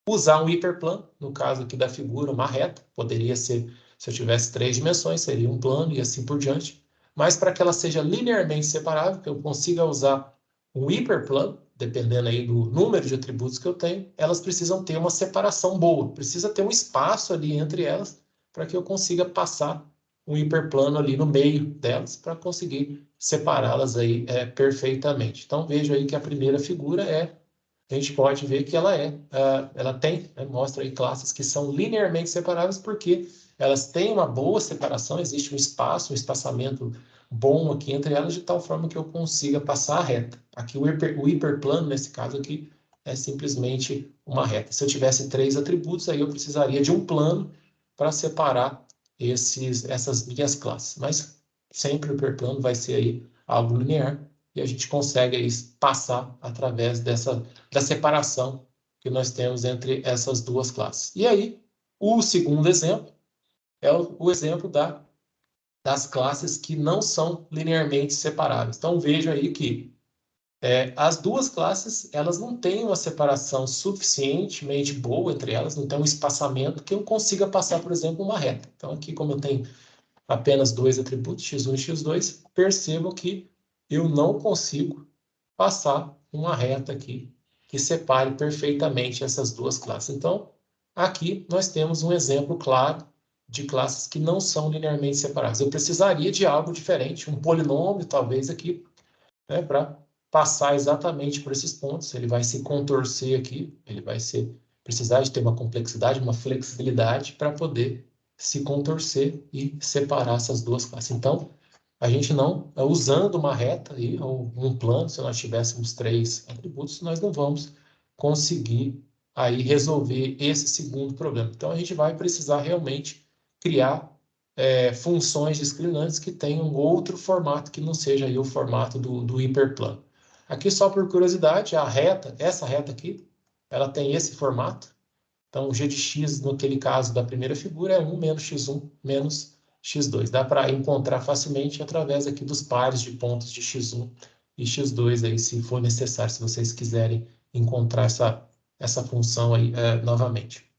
usar um hiperplano, no caso aqui da figura, uma reta. Poderia ser, se eu tivesse 3 dimensões, seria um plano e assim por diante. Mas para que ela seja linearmente separável, que eu consiga usar um hiperplano, dependendo aí do número de atributos que eu tenho, elas precisam ter uma separação boa. Precisa ter um espaço ali entre elas para que eu consiga passar um hiperplano ali no meio delas para conseguir separá-las aí perfeitamente. Então, veja aí que a primeira figura a gente pode ver que ela tem, mostra aí classes que são linearmente separáveis porque elas têm uma boa separação, existe um espaço, um espaçamento bom aqui entre elas, de tal forma que eu consiga passar a reta. Aqui o hiperplano, nesse caso aqui, é simplesmente uma reta. Se eu tivesse 3 atributos, aí eu precisaria de um plano para separar essas minhas classes. Mas sempre o hiperplano vai ser aí algo linear, e a gente consegue aí passar através da separação que nós temos entre essas duas classes. E aí, o segundo exemplo é o exemplo das classes que não são linearmente separáveis. Então, veja aí que as duas classes, elas não têm uma separação suficientemente boa entre elas, não tem um espaçamento que eu consiga passar, por exemplo, uma reta. Então, aqui, como eu tenho apenas 2 atributos, x1 e x2, percebam que eu não consigo passar uma reta aqui que separe perfeitamente essas duas classes. Então, aqui nós temos um exemplo claro de classes que não são linearmente separadas. Eu precisaria de algo diferente, um polinômio, talvez, aqui, para passar exatamente por esses pontos. Ele vai se contorcer aqui, ele vai precisar de ter uma complexidade, uma flexibilidade para poder se contorcer e separar essas duas classes. Então, a gente não, usando uma reta aí, ou um plano, se nós tivéssemos 3 atributos, nós não vamos conseguir aí resolver esse segundo problema. Então, a gente vai precisar realmente criar funções discriminantes que tenham outro formato que não seja aí o formato do hiperplano. Aqui, só por curiosidade, essa reta aqui, ela tem esse formato. Então, o g de x, naquele caso da primeira figura, é 1 menos x1 menos x2. Dá para encontrar facilmente através aqui dos pares de pontos de x1 e x2, aí, se for necessário, se vocês quiserem encontrar essa função aí novamente.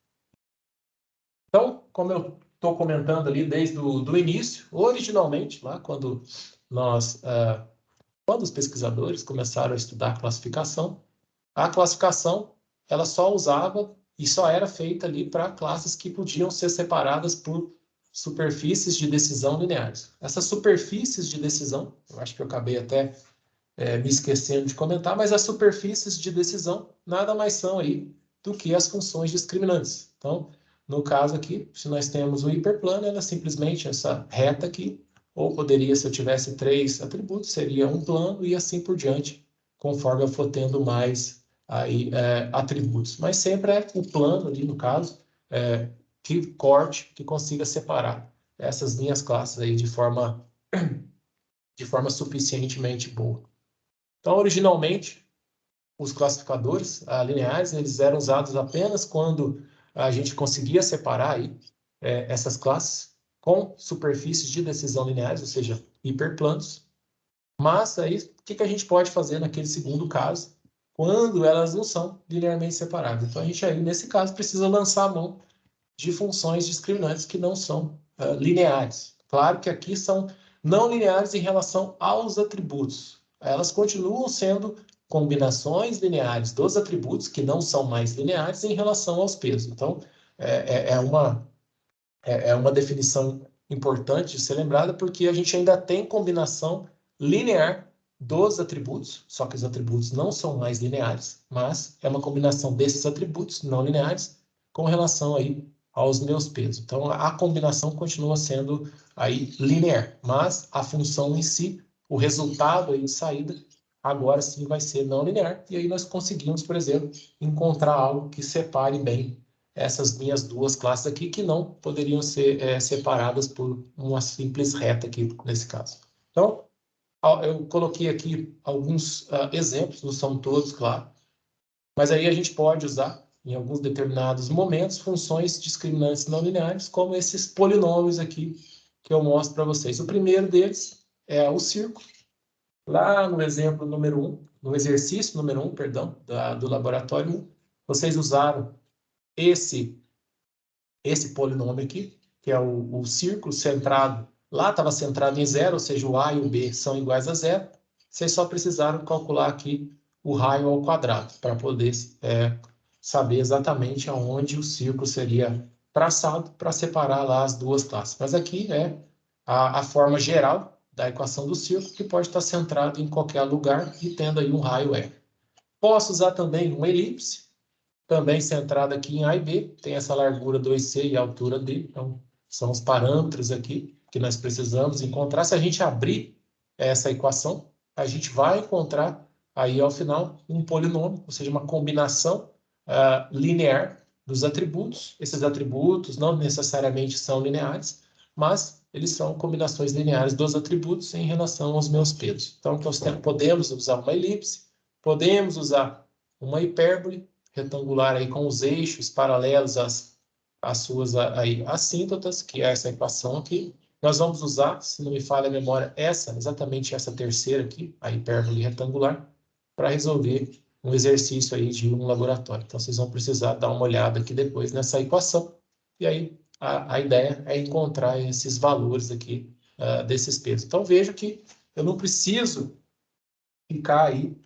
Então, como eu estou comentando ali desde o início, originalmente, lá quando os pesquisadores começaram a estudar a classificação ela só usava e só era feita ali para classes que podiam ser separadas por superfícies de decisão lineares. Essas superfícies de decisão, eu acho que eu acabei até me esquecendo de comentar, mas as superfícies de decisão nada mais são aí do que as funções discriminantes. Então, no caso aqui, se nós temos o hiperplano, ela é simplesmente essa reta aqui, ou poderia, se eu tivesse 3 atributos, seria um plano e assim por diante, conforme eu for tendo mais aí, atributos. Mas sempre é o plano ali, no caso, que consiga separar essas minhas classes aí de forma suficientemente boa. Então, originalmente, os classificadores lineares, eles eram usados apenas quando a gente conseguia separar aí, essas classes com superfícies de decisão lineares, ou seja, hiperplanos. Mas aí, o que a gente pode fazer naquele segundo caso, quando elas não são linearmente separáveis? Então, a gente aí, nesse caso, precisa lançar a mão de funções discriminantes que não são lineares. Claro que aqui são não lineares em relação aos atributos. Elas continuam sendo combinações lineares dos atributos, que não são mais lineares, em relação aos pesos. Então, é uma definição importante de ser lembrada, porque a gente ainda tem combinação linear dos atributos, só que os atributos não são mais lineares, mas é uma combinação desses atributos não lineares com relação aí aos meus pesos. Então, a combinação continua sendo aí linear, mas a função em si, o resultado aí de saída, agora sim vai ser não linear. E aí nós conseguimos, por exemplo, encontrar algo que separe bem essas minhas duas classes aqui, que não poderiam ser separadas por uma simples reta aqui, nesse caso. Então, eu coloquei aqui alguns exemplos, não são todos, claro, mas aí a gente pode usar, em alguns determinados momentos, funções discriminantes não lineares, como esses polinômios aqui que eu mostro para vocês. O primeiro deles é o círculo. Lá no exemplo número 1, no exercício número 1, perdão, do laboratório 1, vocês usaram esse polinômio aqui, que é o círculo centrado. Lá estava centrado em zero, ou seja, o A e o B são iguais a zero. Vocês só precisaram calcular aqui o raio ao quadrado, para poder saber exatamente aonde o círculo seria traçado para separar lá as duas classes. Mas aqui é a forma geral da equação do círculo, que pode estar centrado em qualquer lugar e tendo aí um raio R. Posso usar também uma elipse, também centrada aqui em A e B, tem essa largura 2C e a altura D, então são os parâmetros aqui que nós precisamos encontrar. Se a gente abrir essa equação, a gente vai encontrar aí ao final um polinômio, ou seja, uma combinação linear dos atributos. Esses atributos não necessariamente são lineares, mas eles são combinações lineares dos atributos em relação aos meus pesos. Então, nós podemos usar uma elipse, podemos usar uma hipérbole retangular aí com os eixos paralelos às suas aí, assíntotas, que é essa equação aqui. Nós vamos usar, se não me falha a memória, exatamente essa terceira aqui, a hipérbole retangular, para resolver um exercício aí de um laboratório. Então, vocês vão precisar dar uma olhada aqui depois nessa equação, e aí a ideia é encontrar esses valores aqui desses pesos. Então, vejo que eu não preciso ficar aí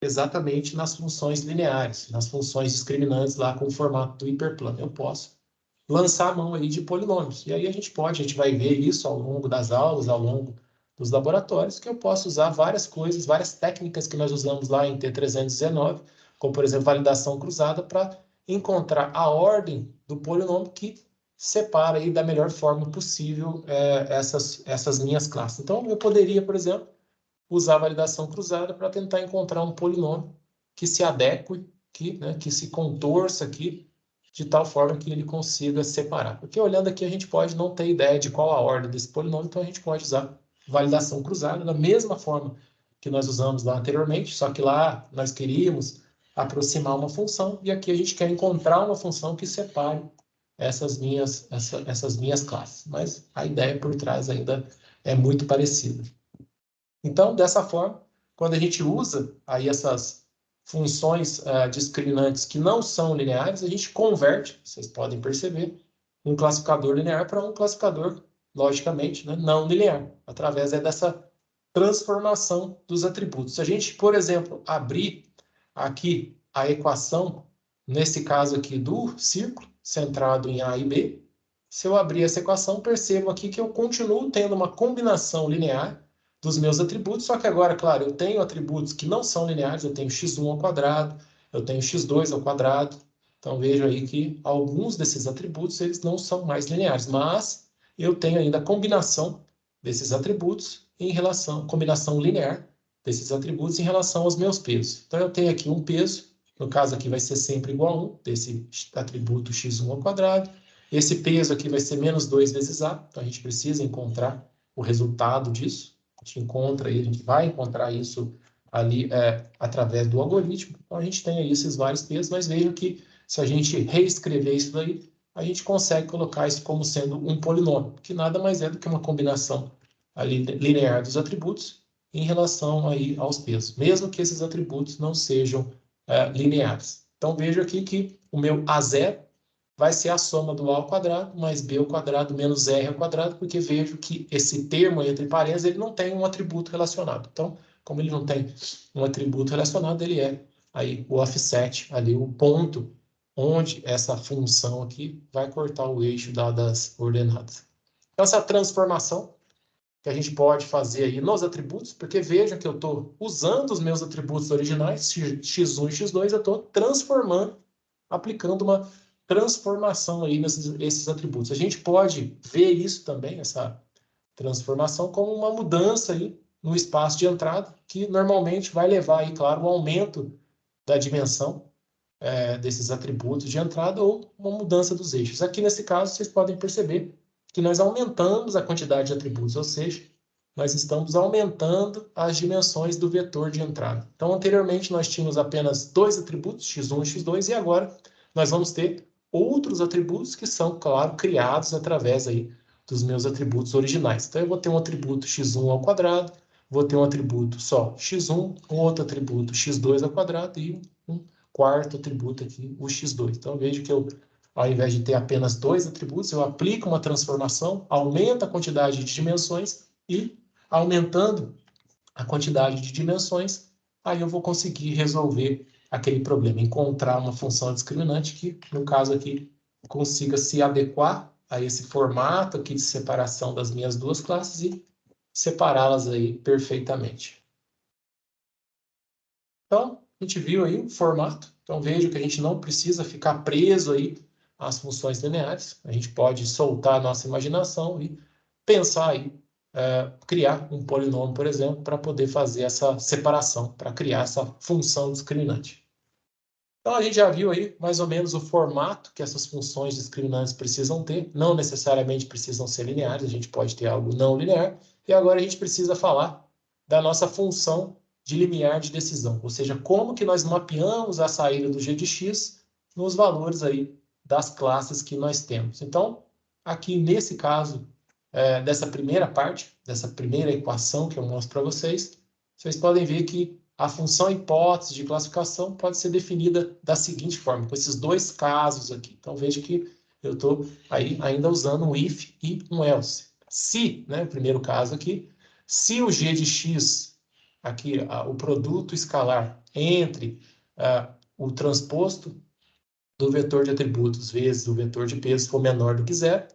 exatamente nas funções lineares, nas funções discriminantes lá com o formato do hiperplano. Eu posso lançar a mão aí de polinômios. E aí a gente vai ver isso ao longo das aulas, ao longo dos laboratórios, que eu posso usar várias coisas, várias técnicas que nós usamos lá em T319, como, por exemplo, validação cruzada, para encontrar a ordem do polinômio que separa aí da melhor forma possível essas minhas classes. Então, eu poderia, por exemplo, usar a validação cruzada para tentar encontrar um polinômio que se adeque, que se contorça aqui, de tal forma que ele consiga separar. Porque olhando aqui a gente pode não ter ideia de qual a ordem desse polinômio, então a gente pode usar validação cruzada da mesma forma que nós usamos lá anteriormente, só que lá nós queríamos aproximar uma função, e aqui a gente quer encontrar uma função que separe essas minhas classes. Mas a ideia por trás ainda é muito parecida. Então, dessa forma, quando a gente usa aí essas funções discriminantes que não são lineares, a gente converte, vocês podem perceber, um classificador linear para um classificador, logicamente, né, não linear, através dessa transformação dos atributos. Se a gente, por exemplo, abrir aqui a equação, nesse caso aqui do círculo, centrado em A e B, se eu abrir essa equação, percebo aqui que eu continuo tendo uma combinação linear dos meus atributos, só que agora, claro, eu tenho atributos que não são lineares, eu tenho x1 ao quadrado, eu tenho x2 ao quadrado, então vejo aí que alguns desses atributos eles não são mais lineares, mas eu tenho ainda a combinação desses atributos combinação linear desses atributos em relação aos meus pesos. Então eu tenho aqui um peso, no caso aqui vai ser sempre igual a 1, desse atributo x1 ao quadrado, esse peso aqui vai ser menos 2 vezes a, então a gente precisa encontrar o resultado disso. A gente vai encontrar isso ali através do algoritmo. Então, a gente tem aí esses vários pesos, mas veja que se a gente reescrever isso daí, a gente consegue colocar isso como sendo um polinômio, que nada mais é do que uma combinação ali linear dos atributos em relação aí aos pesos, mesmo que esses atributos não sejam lineares. Então, vejo aqui que o meu A0 vai ser a soma do A ao quadrado mais B ao quadrado menos R ao quadrado, porque vejo que esse termo entre parênteses ele não tem um atributo relacionado. Então, como ele não tem um atributo relacionado, ele é aí o offset, ali o ponto onde essa função aqui vai cortar o eixo dadas ordenadas. Então, essa transformação que a gente pode fazer aí nos atributos, porque veja que eu estou usando os meus atributos originais, x1 e x2, eu estou transformando, aplicando uma transformação aí nesses atributos. A gente pode ver isso também, essa transformação, como uma mudança aí no espaço de entrada, que normalmente vai levar aí, claro, o aumento da dimensão desses atributos de entrada ou uma mudança dos eixos. Aqui nesse caso, vocês podem perceber que nós aumentamos a quantidade de atributos, ou seja, nós estamos aumentando as dimensões do vetor de entrada. Então, anteriormente, nós tínhamos apenas dois atributos, x1 e x2, e agora nós vamos ter outros atributos que são, claro, criados através aí dos meus atributos originais. Então, eu vou ter um atributo x1 ao quadrado, vou ter um atributo só x1, um outro atributo x2 ao quadrado e um quarto atributo aqui, o x2. Então, vejo que eu, ao invés de ter apenas dois atributos, eu aplico uma transformação, aumento a quantidade de dimensões e, aumentando a quantidade de dimensões, aí eu vou conseguir resolver aquele problema, encontrar uma função discriminante que, no caso aqui, consiga se adequar a esse formato aqui de separação das minhas duas classes e separá-las aí perfeitamente. Então, a gente viu aí o formato. Então, vejo que a gente não precisa ficar preso aí às funções lineares. A gente pode soltar a nossa imaginação e pensar aí, criar um polinômio, por exemplo, para poder fazer essa separação, para criar essa função discriminante. Então, a gente já viu aí mais ou menos o formato que essas funções discriminantes precisam ter. Não necessariamente precisam ser lineares, a gente pode ter algo não linear. E agora a gente precisa falar da nossa função de limiar de decisão, ou seja, como que nós mapeamos a saída do g de x nos valores aí das classes que nós temos. Então, aqui nesse caso, dessa primeira parte, dessa primeira equação que eu mostro para vocês, vocês podem ver que a função hipótese de classificação pode ser definida da seguinte forma, com esses dois casos aqui. Então, veja que eu estou aí ainda usando um if e um else. Se, né, o primeiro caso aqui, se o g de x, aqui, o produto escalar entre o transposto do vetor de atributos vezes o vetor de peso for menor do que zero,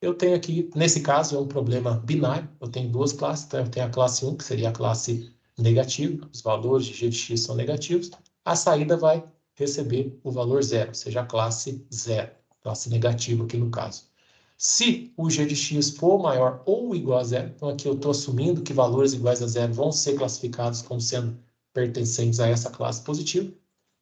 eu tenho aqui, nesse caso, é um problema binário, eu tenho duas classes, então eu tenho a classe 1, que seria a classe negativa, os valores de g de x são negativos, a saída vai receber o valor zero, ou seja, a classe zero, classe negativa aqui no caso. Se o g de x for maior ou igual a zero, então aqui eu estou assumindo que valores iguais a zero vão ser classificados como sendo pertencentes a essa classe positiva,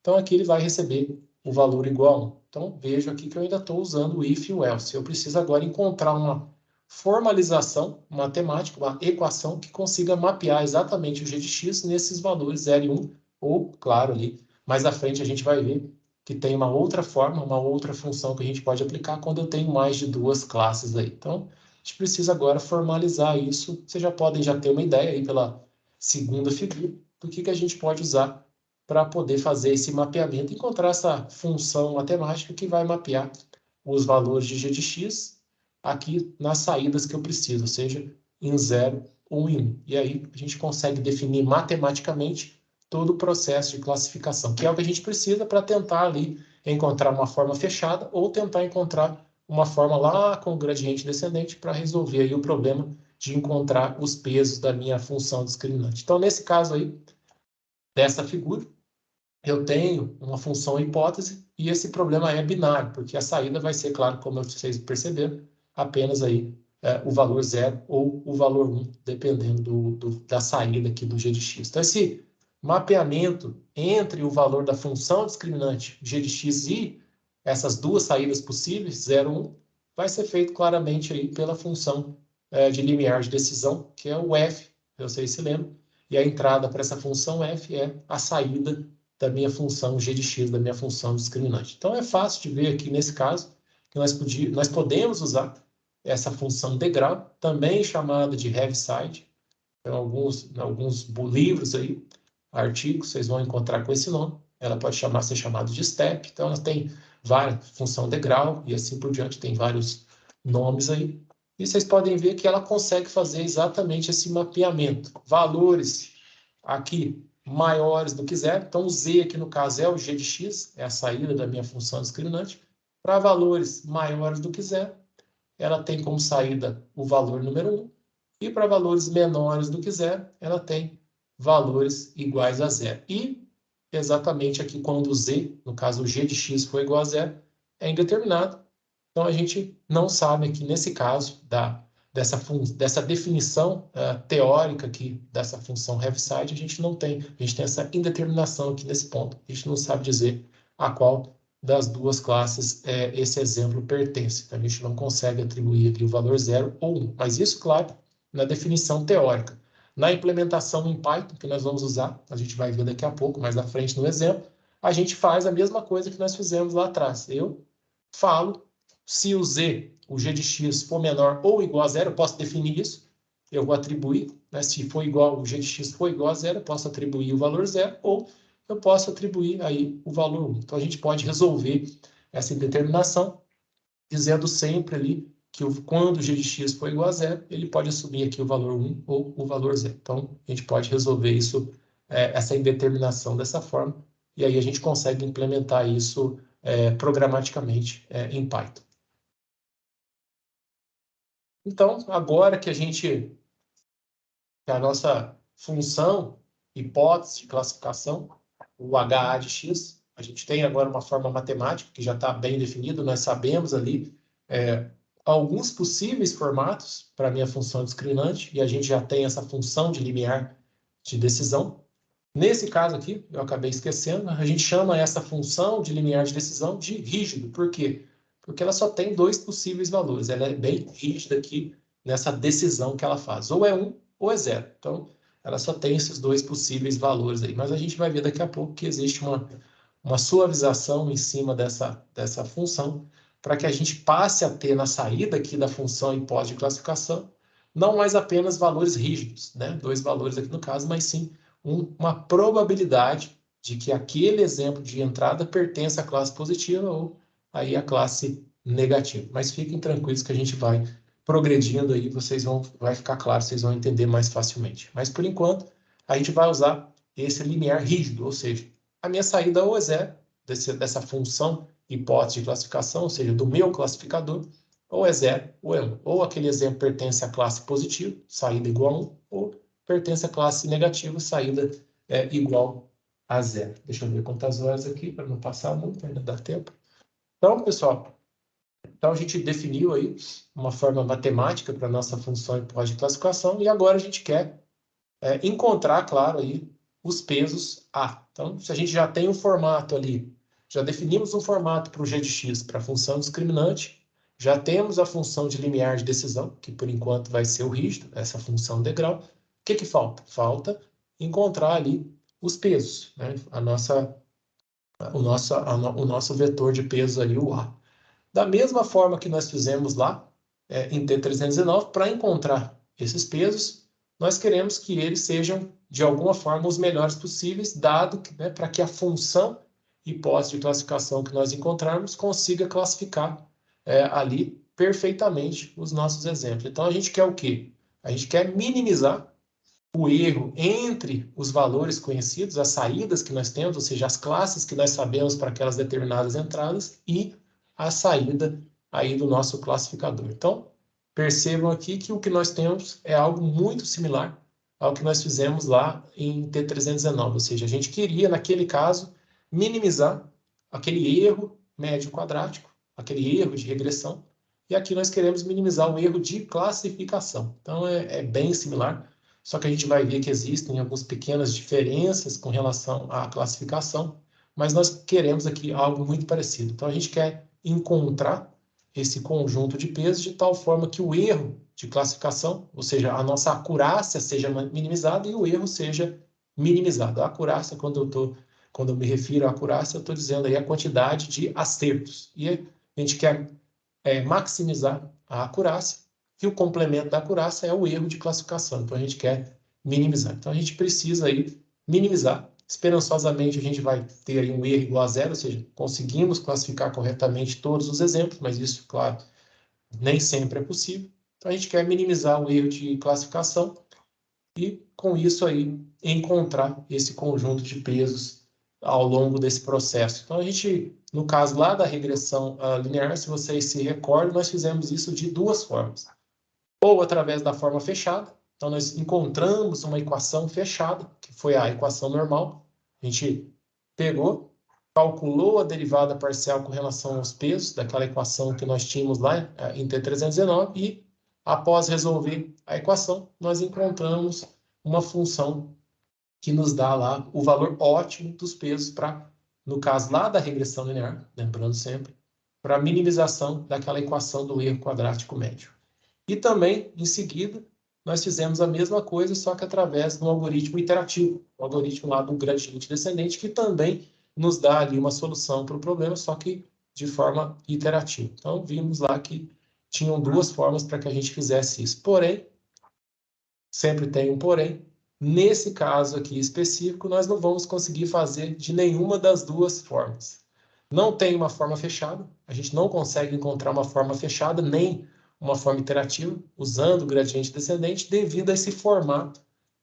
então aqui ele vai receber o valor igual a 1. Então, vejo aqui que eu ainda estou usando o if e o else. Eu preciso agora encontrar uma formalização matemática, uma equação que consiga mapear exatamente o g de x nesses valores 0 e 1, ou, claro, ali, mais à frente a gente vai ver que tem uma outra forma, uma outra função que a gente pode aplicar quando eu tenho mais de duas classes aí. Então, a gente precisa agora formalizar isso. Vocês já podem ter uma ideia aí pela segunda figura do que a gente pode usar para poder fazer esse mapeamento e encontrar essa função matemática que vai mapear os valores de g de x aqui nas saídas que eu preciso, ou seja, em 0 ou em 1. E aí a gente consegue definir matematicamente todo o processo de classificação, que é o que a gente precisa para tentar ali encontrar uma forma fechada ou tentar encontrar uma forma lá com o gradiente descendente para resolver aí o problema de encontrar os pesos da minha função discriminante. Então, nesse caso aí, dessa figura, eu tenho uma função hipótese e esse problema é binário, porque a saída vai ser, claro, como vocês perceberam, apenas aí o valor 0 ou o valor 1, dependendo da saída aqui do g de x. Então, esse mapeamento entre o valor da função discriminante g de x e essas duas saídas possíveis, 0 e 1, vai ser feito claramente aí pela função de limiar de decisão, que é o f, vocês se lembram, e a entrada para essa função f é a saída da minha função g de x, da minha função discriminante. Então, é fácil de ver aqui nesse caso que nós podemos usar essa função degrau, também chamada de Heaviside. Em alguns livros aí, artigos, vocês vão encontrar com esse nome. Ela pode ser chamada de step. Então, ela tem várias função degrau e assim por diante, tem vários nomes aí. E vocês podem ver que ela consegue fazer exatamente esse mapeamento. Valores aqui maiores do que zero. Então, o z aqui no caso é o g de x, é a saída da minha função discriminante. Para valores maiores do que zero, ela tem como saída o valor número 1. E para valores menores do que zero, ela tem valores iguais a zero. E exatamente aqui quando o z, no caso o g de x, for igual a zero, é indeterminado. Então, a gente não sabe aqui, nesse caso, da dessa definição teórica aqui dessa função Heaviside, a gente não tem. A gente tem essa indeterminação aqui nesse ponto. A gente não sabe dizer a qual das duas classes esse exemplo pertence. Então, a gente não consegue atribuir aqui o valor 0 ou 1. Mas isso, claro, na definição teórica. Na implementação em Python, que nós vamos usar, a gente vai ver daqui a pouco, mais à frente no exemplo, a gente faz a mesma coisa que nós fizemos lá atrás. Eu falo, se o z, o g de x, for menor ou igual a 0, eu posso definir isso, eu vou atribuir, né? Se for igual, o g de x for igual a 0, eu posso atribuir o valor 0, ou eu posso atribuir aí o valor 1. Então, a gente pode resolver essa indeterminação dizendo sempre ali que quando o g de x for igual a 0, ele pode assumir aqui o valor 1 ou o valor 0. Então, a gente pode resolver isso, essa indeterminação dessa forma, e aí a gente consegue implementar isso programaticamente em Python. Então, agora que a nossa função, hipótese de classificação, o HA de x, a gente tem agora uma forma matemática que já está bem definido, nós sabemos ali alguns possíveis formatos para a minha função discriminante, e a gente já tem essa função de limiar de decisão. Nesse caso aqui, eu acabei esquecendo, a gente chama essa função de limiar de decisão de rígido. Por quê? Porque ela só tem dois possíveis valores. Ela é bem rígida aqui nessa decisão que ela faz. Ou é 1 ou é 0. Então, ela só tem esses dois possíveis valores aí. Mas a gente vai ver daqui a pouco que existe uma suavização em cima dessa função para que a gente passe a ter na saída aqui da função hipótese de classificação não mais apenas valores rígidos, né? Dois valores aqui no caso, mas sim uma probabilidade de que aquele exemplo de entrada pertence à classe positiva ou aí à classe negativa. Mas fiquem tranquilos que a gente vai progredindo aí, vai ficar claro, vocês vão entender mais facilmente. Mas por enquanto, a gente vai usar esse limiar rígido, ou seja, a minha saída ou é 0 dessa função hipótese de classificação, ou seja, do meu classificador, ou é 0 ou é 1. Ou aquele exemplo pertence à classe positiva, saída igual a 1, ou pertence à classe negativa, saída igual a 0. Deixa eu ver quantas horas aqui, para não passar muito, ainda dá tempo. Então, pessoal, a gente definiu aí uma forma matemática para a nossa função hipótese de classificação, e agora a gente quer encontrar, claro, aí os pesos A. Então, se a gente já tem um formato ali, já definimos um formato para o g de x, para a função discriminante, já temos a função de limiar de decisão, que por enquanto vai ser o rígido, essa função degrau. O que falta? Falta encontrar ali os pesos, né? O nosso vetor de pesos ali, o A. Da mesma forma que nós fizemos lá em T319, para encontrar esses pesos, nós queremos que eles sejam, de alguma forma, os melhores possíveis, dado que, né, para que a função hipótese de classificação que nós encontrarmos consiga classificar ali perfeitamente os nossos exemplos. Então, a gente quer o quê? A gente quer minimizar o erro entre os valores conhecidos, as saídas que nós temos, ou seja, as classes que nós sabemos para aquelas determinadas entradas e a saída aí do nosso classificador. Então, percebam aqui que o que nós temos é algo muito similar ao que nós fizemos lá em T319, ou seja, a gente queria, naquele caso, minimizar aquele erro médio quadrático, aquele erro de regressão, e aqui nós queremos minimizar o erro de classificação. Então, é bem similar, só que a gente vai ver que existem algumas pequenas diferenças com relação à classificação, mas nós queremos aqui algo muito parecido. Então, a gente quer encontrar esse conjunto de pesos de tal forma que o erro de classificação, ou seja, a nossa acurácia seja minimizada e o erro seja minimizado. A acurácia, quando eu me refiro à acurácia, eu estou dizendo aí a quantidade de acertos. E a gente quer maximizar a acurácia, e o complemento da acurácia é o erro de classificação. Então, a gente quer minimizar. Então, a gente precisa aí minimizar. Esperançosamente, a gente vai ter aí um erro igual a 0, ou seja, conseguimos classificar corretamente todos os exemplos, mas isso, claro, nem sempre é possível. Então, a gente quer minimizar o erro de classificação e, com isso aí, encontrar esse conjunto de pesos ao longo desse processo. Então, a gente, no caso lá da regressão linear, se vocês se recordam, nós fizemos isso de duas formas. Ou através da forma fechada, então nós encontramos uma equação fechada, que foi a equação normal, a gente pegou, calculou a derivada parcial com relação aos pesos daquela equação que nós tínhamos lá em T319 e após resolver a equação, nós encontramos uma função que nos dá lá o valor ótimo dos pesos para, no caso lá da regressão linear, lembrando sempre, para a minimização daquela equação do erro quadrático médio. E também, em seguida, nós fizemos a mesma coisa, só que através de um algoritmo iterativo, o algoritmo lá do gradiente descendente, que também nos dá ali uma solução para o problema, só que de forma iterativa. Então, vimos lá que tinham duas formas para que a gente fizesse isso. Porém, sempre tem um porém, nesse caso aqui específico, nós não vamos conseguir fazer de nenhuma das duas formas. Não tem uma forma fechada, a gente não consegue encontrar uma forma fechada, nem uma forma iterativa, usando o gradiente descendente, devido a esse formato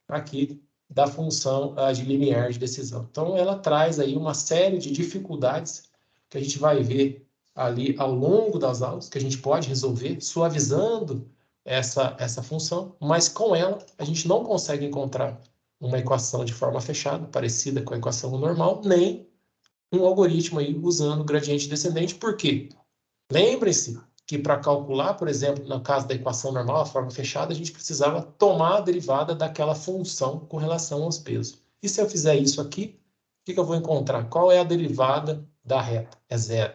aqui da função de limiar de decisão. Então, ela traz aí uma série de dificuldades que a gente vai ver ali ao longo das aulas, que a gente pode resolver, suavizando essa função, mas com ela a gente não consegue encontrar uma equação de forma fechada, parecida com a equação normal, nem um algoritmo aí usando gradiente descendente. Por quê? Lembrem-se que para calcular, por exemplo, no caso da equação normal, a forma fechada, a gente precisava tomar a derivada daquela função com relação aos pesos. E se eu fizer isso aqui, o que eu vou encontrar? Qual é a derivada da reta? É zero.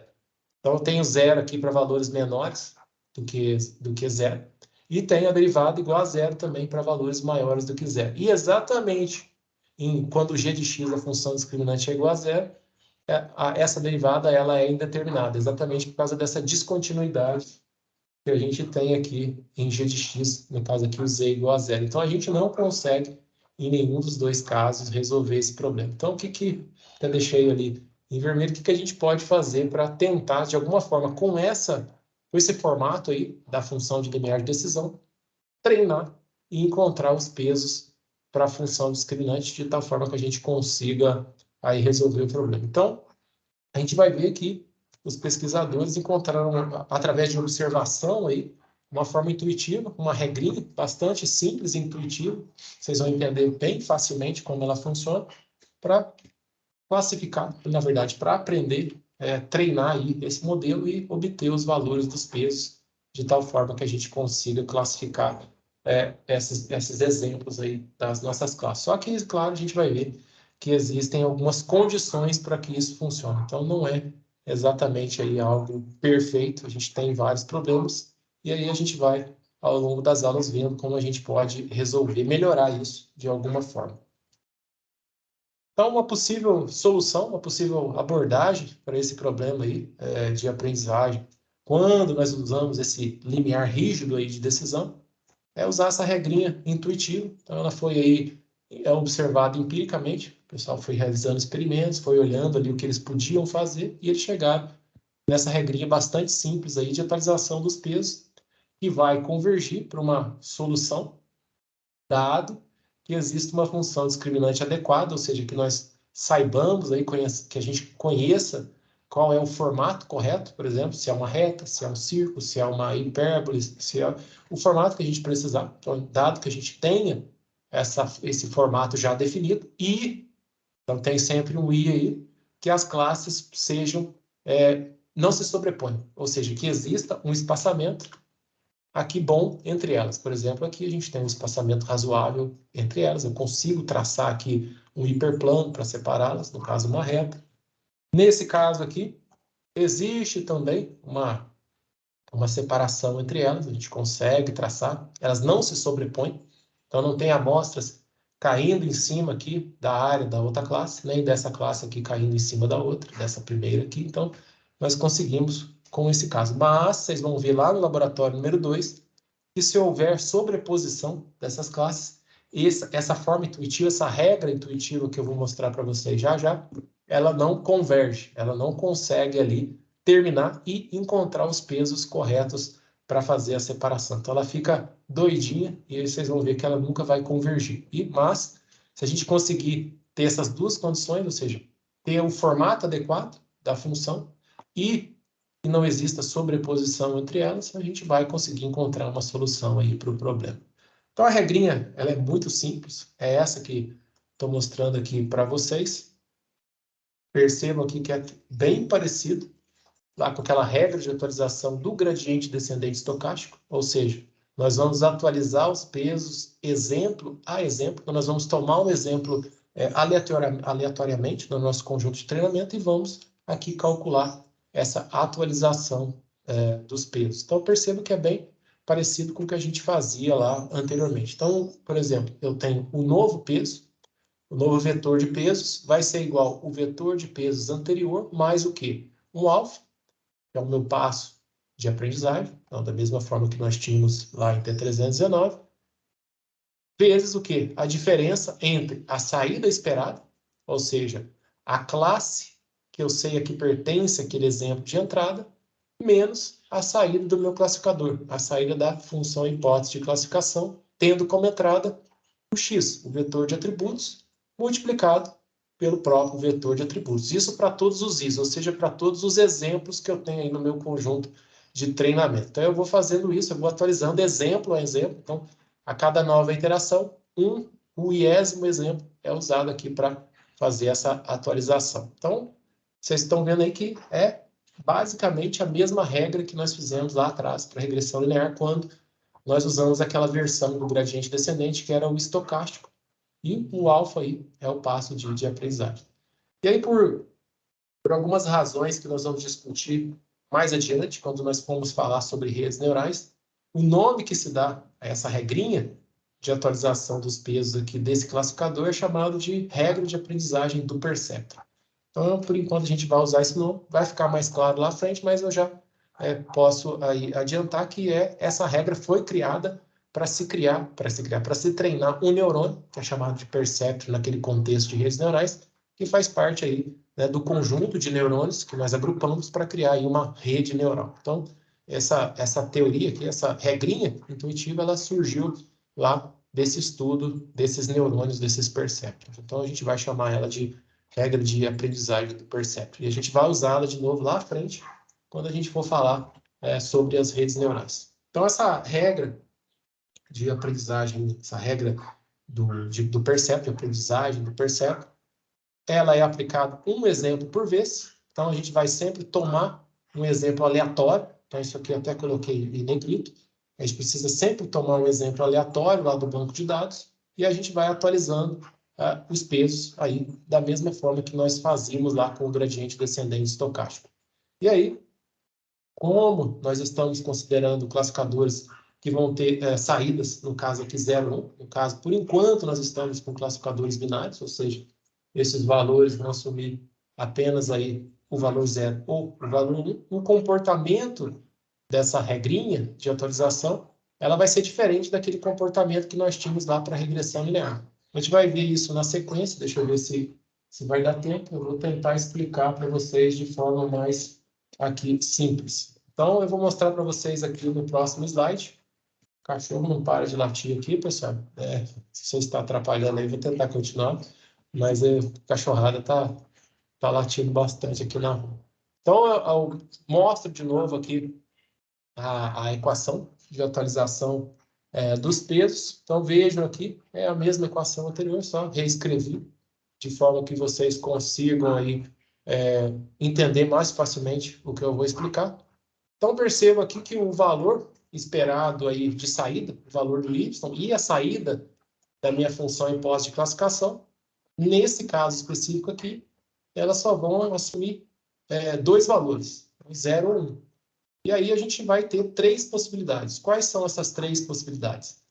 Então, eu tenho zero aqui para valores menores do que zero. E tenho a derivada igual a zero também para valores maiores do que zero. E exatamente quando g de x, a função discriminante, é igual a zero, essa derivada ela é indeterminada, exatamente por causa dessa descontinuidade que a gente tem aqui em g de x, no caso aqui o z igual a zero. Então, a gente não consegue, em nenhum dos dois casos, resolver esse problema. Então, o que eu deixei ali em vermelho, o que a gente pode fazer para tentar, de alguma forma, com esse formato aí da função de limiar de decisão, treinar e encontrar os pesos para a função discriminante de tal forma que a gente consiga aí resolver o problema. Então, a gente vai ver que os pesquisadores encontraram, através de observação aí, uma forma intuitiva, uma regrinha bastante simples e intuitiva, vocês vão entender bem facilmente como ela funciona, para classificar, na verdade, para aprender, treinar aí esse modelo e obter os valores dos pesos, de tal forma que a gente consiga classificar esses exemplos aí das nossas classes. Só que, claro, a gente vai ver que existem algumas condições para que isso funcione. Então, não é exatamente aí algo perfeito, a gente tem vários problemas, e aí a gente vai, ao longo das aulas, vendo como a gente pode resolver, melhorar isso de alguma forma. Então, uma possível solução, uma possível abordagem para esse problema aí de aprendizagem, quando nós usamos esse limiar rígido aí de decisão, é usar essa regrinha intuitiva. Então, ela foi aí observada empiricamente, o pessoal foi realizando experimentos, foi olhando ali o que eles podiam fazer, e eles chegaram nessa regrinha bastante simples aí de atualização dos pesos, que vai convergir para uma solução, dado que existe uma função discriminante adequada, ou seja, que nós saibamos aí, que a gente conheça qual é o formato correto, por exemplo, se é uma reta, se é um círculo, se é uma hipérbole, se é o formato que a gente precisar. Então, dado que a gente tenha esse formato já definido, e então tem sempre um i aí, que as classes não se sobrepõem, ou seja, que exista um espaçamento aqui bom entre elas. Por exemplo, aqui a gente tem um espaçamento razoável entre elas. Eu consigo traçar aqui um hiperplano para separá-las, no caso uma reta. Nesse caso aqui, existe também uma separação entre elas, a gente consegue traçar, elas não se sobrepõem, então não tem amostras caindo em cima aqui da área da outra classe, nem dessa classe aqui caindo em cima da outra, dessa primeira aqui, então nós conseguimos com esse caso. Mas vocês vão ver lá no laboratório número 2, que se houver sobreposição dessas classes, essa forma intuitiva, essa regra intuitiva que eu vou mostrar para vocês já já, ela não converge, ela não consegue ali terminar e encontrar os pesos corretos para fazer a separação. Então, ela fica doidinha e aí vocês vão ver que ela nunca vai convergir. Mas, se a gente conseguir ter essas duas condições, ou seja, ter o formato adequado da função e que não exista sobreposição entre elas, a gente vai conseguir encontrar uma solução aí para o problema. Então, a regrinha, ela é muito simples, é essa que estou mostrando aqui para vocês. Percebam aqui que é bem parecido lá com aquela regra de atualização do gradiente descendente estocástico, ou seja, nós vamos atualizar os pesos exemplo a exemplo. Então, nós vamos tomar um exemplo aleatoriamente no nosso conjunto de treinamento e vamos aqui calcular essa atualização dos pesos. Então, percebo que é bem parecido com o que a gente fazia lá anteriormente. Então, por exemplo, eu tenho o novo peso, o novo vetor de pesos vai ser igual ao vetor de pesos anterior, mais o quê? Um alfa, que é o meu passo de aprendizagem, então, da mesma forma que nós tínhamos lá em T319, vezes o quê? A diferença entre a saída esperada, ou seja, a classe que eu sei a que pertence àquele exemplo de entrada, menos a saída do meu classificador, a saída da função hipótese de classificação, tendo como entrada o x, o vetor de atributos, multiplicado pelo próprio vetor de atributos. Isso para todos os is, ou seja, para todos os exemplos que eu tenho aí no meu conjunto de treinamento. Então, eu vou fazendo isso, eu vou atualizando exemplo a exemplo. Então, a cada nova iteração, o iésimo exemplo é usado aqui para fazer essa atualização. Então, vocês estão vendo aí que é basicamente a mesma regra que nós fizemos lá atrás para regressão linear, quando nós usamos aquela versão do gradiente descendente, que era o estocástico, e o alfa aí é o passo de aprendizagem. E aí, por algumas razões que nós vamos discutir mais adiante, quando nós formos falar sobre redes neurais, o nome que se dá a essa regrinha de atualização dos pesos aqui desse classificador é chamado de regra de aprendizagem do perceptron. Então, por enquanto, a gente vai usar esse nome, vai ficar mais claro lá à frente, mas eu já posso aí adiantar que essa regra foi criada para se treinar um neurônio, que é chamado de perceptron naquele contexto de redes neurais, que faz parte aí, né, do conjunto de neurônios que nós agrupamos para criar aí uma rede neural. Então, essa teoria aqui, essa regrinha intuitiva, ela surgiu lá desse estudo desses neurônios, desses perceptrons. Então, a gente vai chamar ela de regra de aprendizagem do perceptron. E a gente vai usá-la de novo lá à frente, quando a gente for falar sobre as redes neurais. Então, essa regra de aprendizagem, essa regra do perceptron, aprendizagem do perceptron, ela é aplicada um exemplo por vez. Então, a gente vai sempre tomar um exemplo aleatório. Então, isso aqui eu até coloquei em negrito. A gente precisa sempre tomar um exemplo aleatório lá do banco de dados e a gente vai atualizando os pesos aí da mesma forma que nós fazíamos lá com o gradiente descendente estocástico. E aí, como nós estamos considerando classificadores que vão ter saídas, no caso aqui 0, 1, no caso, por enquanto, nós estamos com classificadores binários, ou seja, esses valores vão assumir apenas aí o valor 0 ou o valor 1. O comportamento dessa regrinha de atualização, ela vai ser diferente daquele comportamento que nós tínhamos lá para a regressão linear. A gente vai ver isso na sequência, deixa eu ver se vai dar tempo. Eu vou tentar explicar para vocês de forma mais aqui simples. Então, eu vou mostrar para vocês aqui no próximo slide. O cachorro não para de latir aqui, pessoal. Se você está atrapalhando aí, vou tentar continuar. Mas a cachorrada tá latindo bastante aqui na rua. Então, eu mostro de novo aqui a equação de atualização dos pesos. Então, vejam aqui, é a mesma equação anterior, só reescrevi, de forma que vocês consigam aí, entender mais facilmente o que eu vou explicar. Então, perceba aqui que o valor esperado aí de saída, o valor do y, e a saída da minha função hipótese de classificação, nesse caso específico aqui, elas só vão assumir dois valores, 0 ou 1. E aí a gente vai ter três possibilidades. Quais são essas três possibilidades?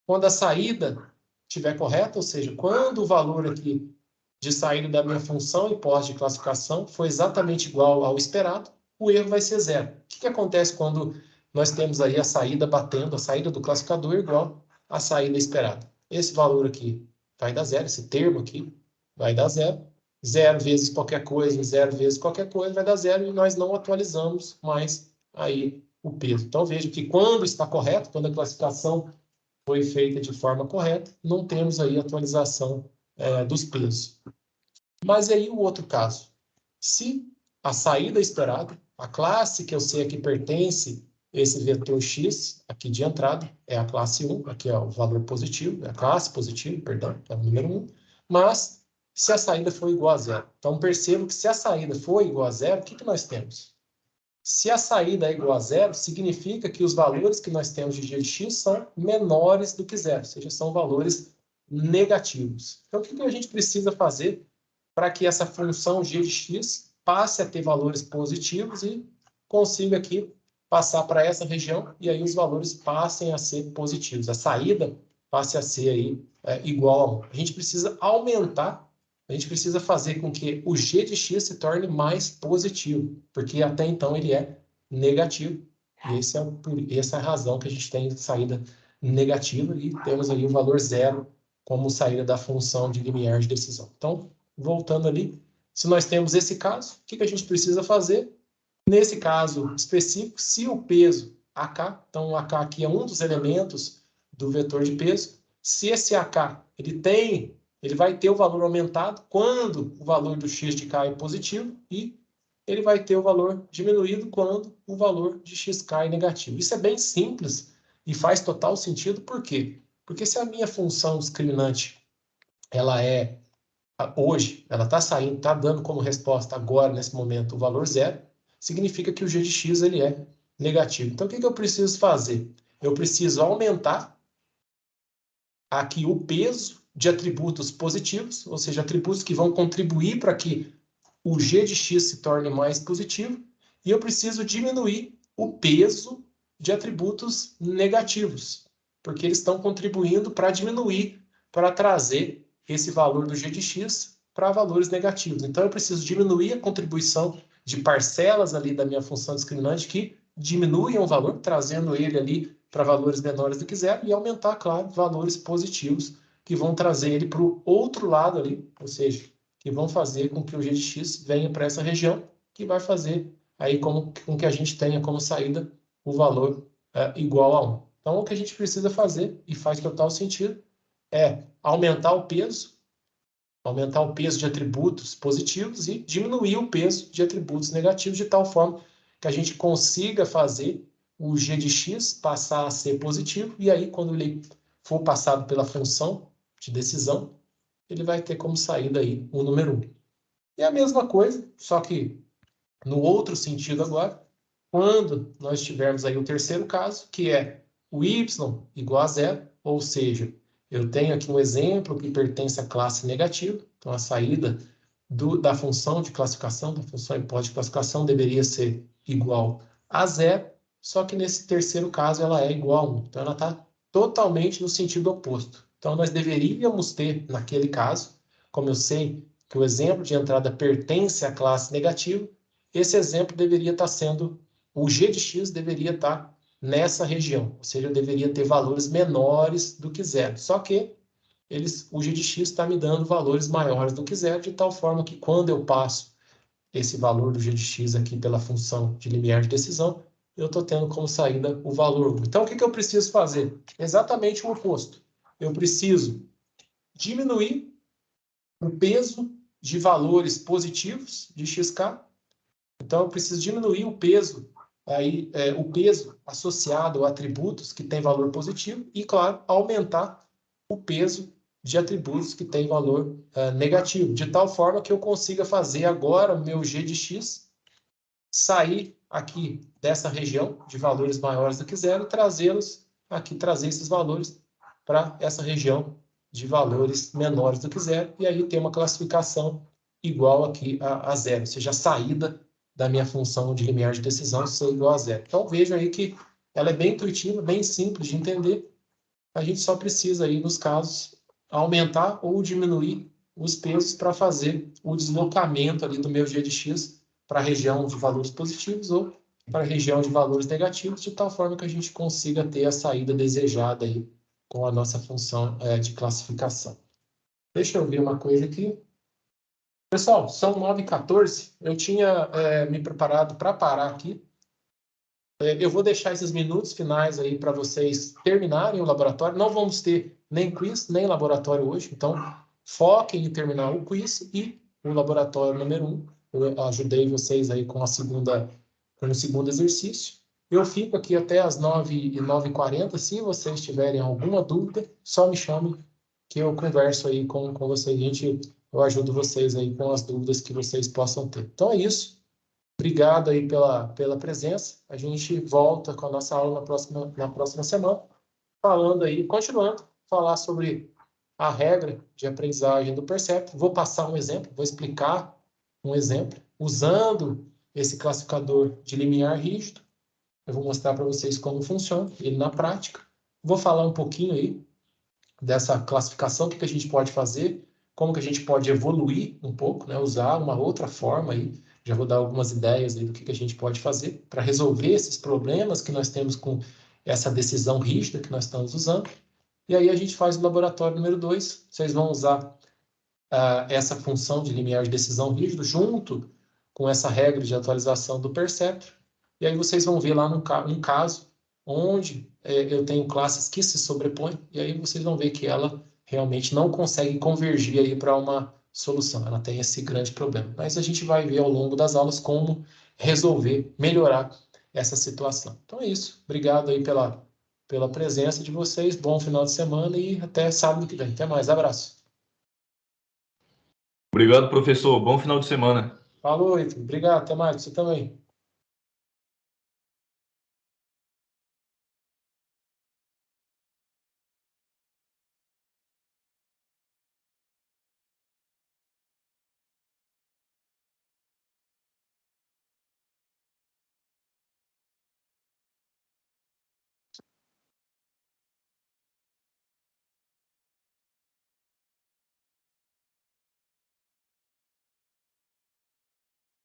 Quando a saída estiver correta, ou seja, quando o valor aqui de saída da minha função hipótese de classificação for exatamente igual ao esperado, o erro vai ser 0. O que acontece quando nós temos aí a saída batendo, a saída do classificador igual à saída esperada? Esse valor aqui vai dar 0, esse termo aqui vai dar 0. 0 vezes qualquer coisa em 0 vezes qualquer coisa vai dar 0 e nós não atualizamos mais aí o peso. Então, veja que quando está correto, quando a classificação foi feita de forma correta, não temos aí atualização dos pesos. Mas aí o outro caso, se a saída esperada, a classe que eu sei a que pertence esse vetor x aqui de entrada, é a classe 1, aqui é o valor positivo, é a classe positiva, perdão, é o número 1, mas se a saída for igual a 0. Então, percebo que se a saída for igual a 0, o que nós temos? Se a saída é igual a zero, significa que os valores que nós temos de g de x são menores do que zero, ou seja, são valores negativos. Então, o que a gente precisa fazer para que essa função g de x passe a ter valores positivos e consiga aqui passar para essa região e aí os valores passem a ser positivos. A saída passe a ser aí igual a 1. A gente precisa aumentar, a gente precisa fazer com que o g de x se torne mais positivo, porque até então ele é negativo. E essa é a razão que a gente tem saída negativa e temos aí o valor zero como saída da função de limiar de decisão. Então, voltando ali, se nós temos esse caso, o que a gente precisa fazer? Nesse caso específico, se o peso AK, então o AK aqui é um dos elementos do vetor de peso, se esse AK ele vai ter o valor aumentado quando o valor do x de k é positivo e ele vai ter o valor diminuído quando o valor de xk é negativo. Isso é bem simples e faz total sentido, por quê? Porque se a minha função discriminante ela é hoje, ela está saindo, está dando como resposta agora, nesse momento, o valor zero, significa que o g de x ele é negativo. Então, o que eu preciso fazer? Eu preciso aumentar aqui o peso de atributos positivos, ou seja, atributos que vão contribuir para que o g de x se torne mais positivo, e eu preciso diminuir o peso de atributos negativos, porque eles estão contribuindo para diminuir, para trazer esse valor do g de x para valores negativos. Então, eu preciso diminuir a contribuição de parcelas ali da minha função discriminante que diminuem o valor, trazendo ele ali para valores menores do que zero, e aumentar, claro, valores positivos que vão trazer ele para o outro lado ali, ou seja, que vão fazer com que o g de x venha para essa região, que vai fazer aí com que a gente tenha como saída o valor igual a 1. Então, o que a gente precisa fazer, e faz total sentido, é aumentar o peso de atributos positivos e diminuir o peso de atributos negativos, de tal forma que a gente consiga fazer o g de x passar a ser positivo, e aí, quando ele for passado pela função de decisão, ele vai ter como saída aí o número 1. E a mesma coisa, só que no outro sentido agora, quando nós tivermos aí o terceiro caso, que é o y igual a zero, ou seja, eu tenho aqui um exemplo que pertence à classe negativa, então a saída da função de classificação, da função hipótese de classificação deveria ser igual a zero, só que nesse terceiro caso ela é igual a 1, então ela está totalmente no sentido oposto. Então nós deveríamos ter, naquele caso, como eu sei que o exemplo de entrada pertence à classe negativa, esse exemplo deveria estar sendo, o g de x deveria estar nessa região, ou seja, eu deveria ter valores menores do que zero. Só que o g de x está me dando valores maiores do que zero, de tal forma que quando eu passo esse valor do g de x aqui pela função de limiar de decisão, eu estou tendo como saída o valor 1. Então, o que eu preciso fazer? Exatamente o oposto. Eu preciso diminuir o peso de valores positivos de xk. Então, eu preciso diminuir o peso, o peso associado a atributos que têm valor positivo e, claro, aumentar o peso de atributos que têm valor negativo, de tal forma que eu consiga fazer agora o meu g de x sair aqui dessa região de valores maiores do que zero e trazer esses valores para essa região de valores menores do que zero, e aí ter uma classificação igual aqui a zero, ou seja, a saída da minha função de limiar de decisão ser igual a zero. Então, vejam aí que ela é bem intuitiva, bem simples de entender. A gente só precisa aí, nos casos, aumentar ou diminuir os pesos para fazer o deslocamento ali do meu g de x para a região de valores positivos ou para a região de valores negativos, de tal forma que a gente consiga ter a saída desejada aí com a nossa função de classificação. Deixa eu ver uma coisa aqui. Pessoal, são 9h14. Eu tinha me preparado para parar aqui. Eu vou deixar esses minutos finais aí para vocês terminarem o laboratório. Não vamos ter nem quiz, nem laboratório hoje. Então, foquem em terminar o quiz e o laboratório número 1. Eu ajudei vocês aí com o segundo exercício. Eu fico aqui até as 9h40. Se vocês tiverem alguma dúvida, só me chame que eu converso aí com vocês. Eu ajudo vocês aí com as dúvidas que vocês possam ter. Então é isso. Obrigado aí pela presença. A gente volta com a nossa aula na próxima semana, falando aí, continuando, falar sobre a regra de aprendizagem do Percept. Vou passar um exemplo, vou explicar um exemplo, usando esse classificador de limiar rígido. Eu vou mostrar para vocês como funciona ele na prática. Vou falar um pouquinho aí dessa classificação, o que a gente pode fazer, como que a gente pode evoluir um pouco, né? Usar uma outra forma aí. Já vou dar algumas ideias aí do que a gente pode fazer para resolver esses problemas que nós temos com essa decisão rígida que nós estamos usando. E aí a gente faz o laboratório número 2. Vocês vão usar essa função de limiar de decisão rígido junto com essa regra de atualização do Percept. E aí vocês vão ver lá um caso onde eu tenho classes que se sobrepõem, e aí vocês vão ver que ela realmente não consegue convergir aí para uma solução. Ela tem esse grande problema. Mas a gente vai ver ao longo das aulas como resolver, melhorar essa situação. Então é isso. Obrigado aí pela presença de vocês. Bom final de semana e até sábado que vem. Até mais. Abraço. Obrigado, professor. Bom final de semana. Falou, Ítalo. Obrigado. Até mais. Você também.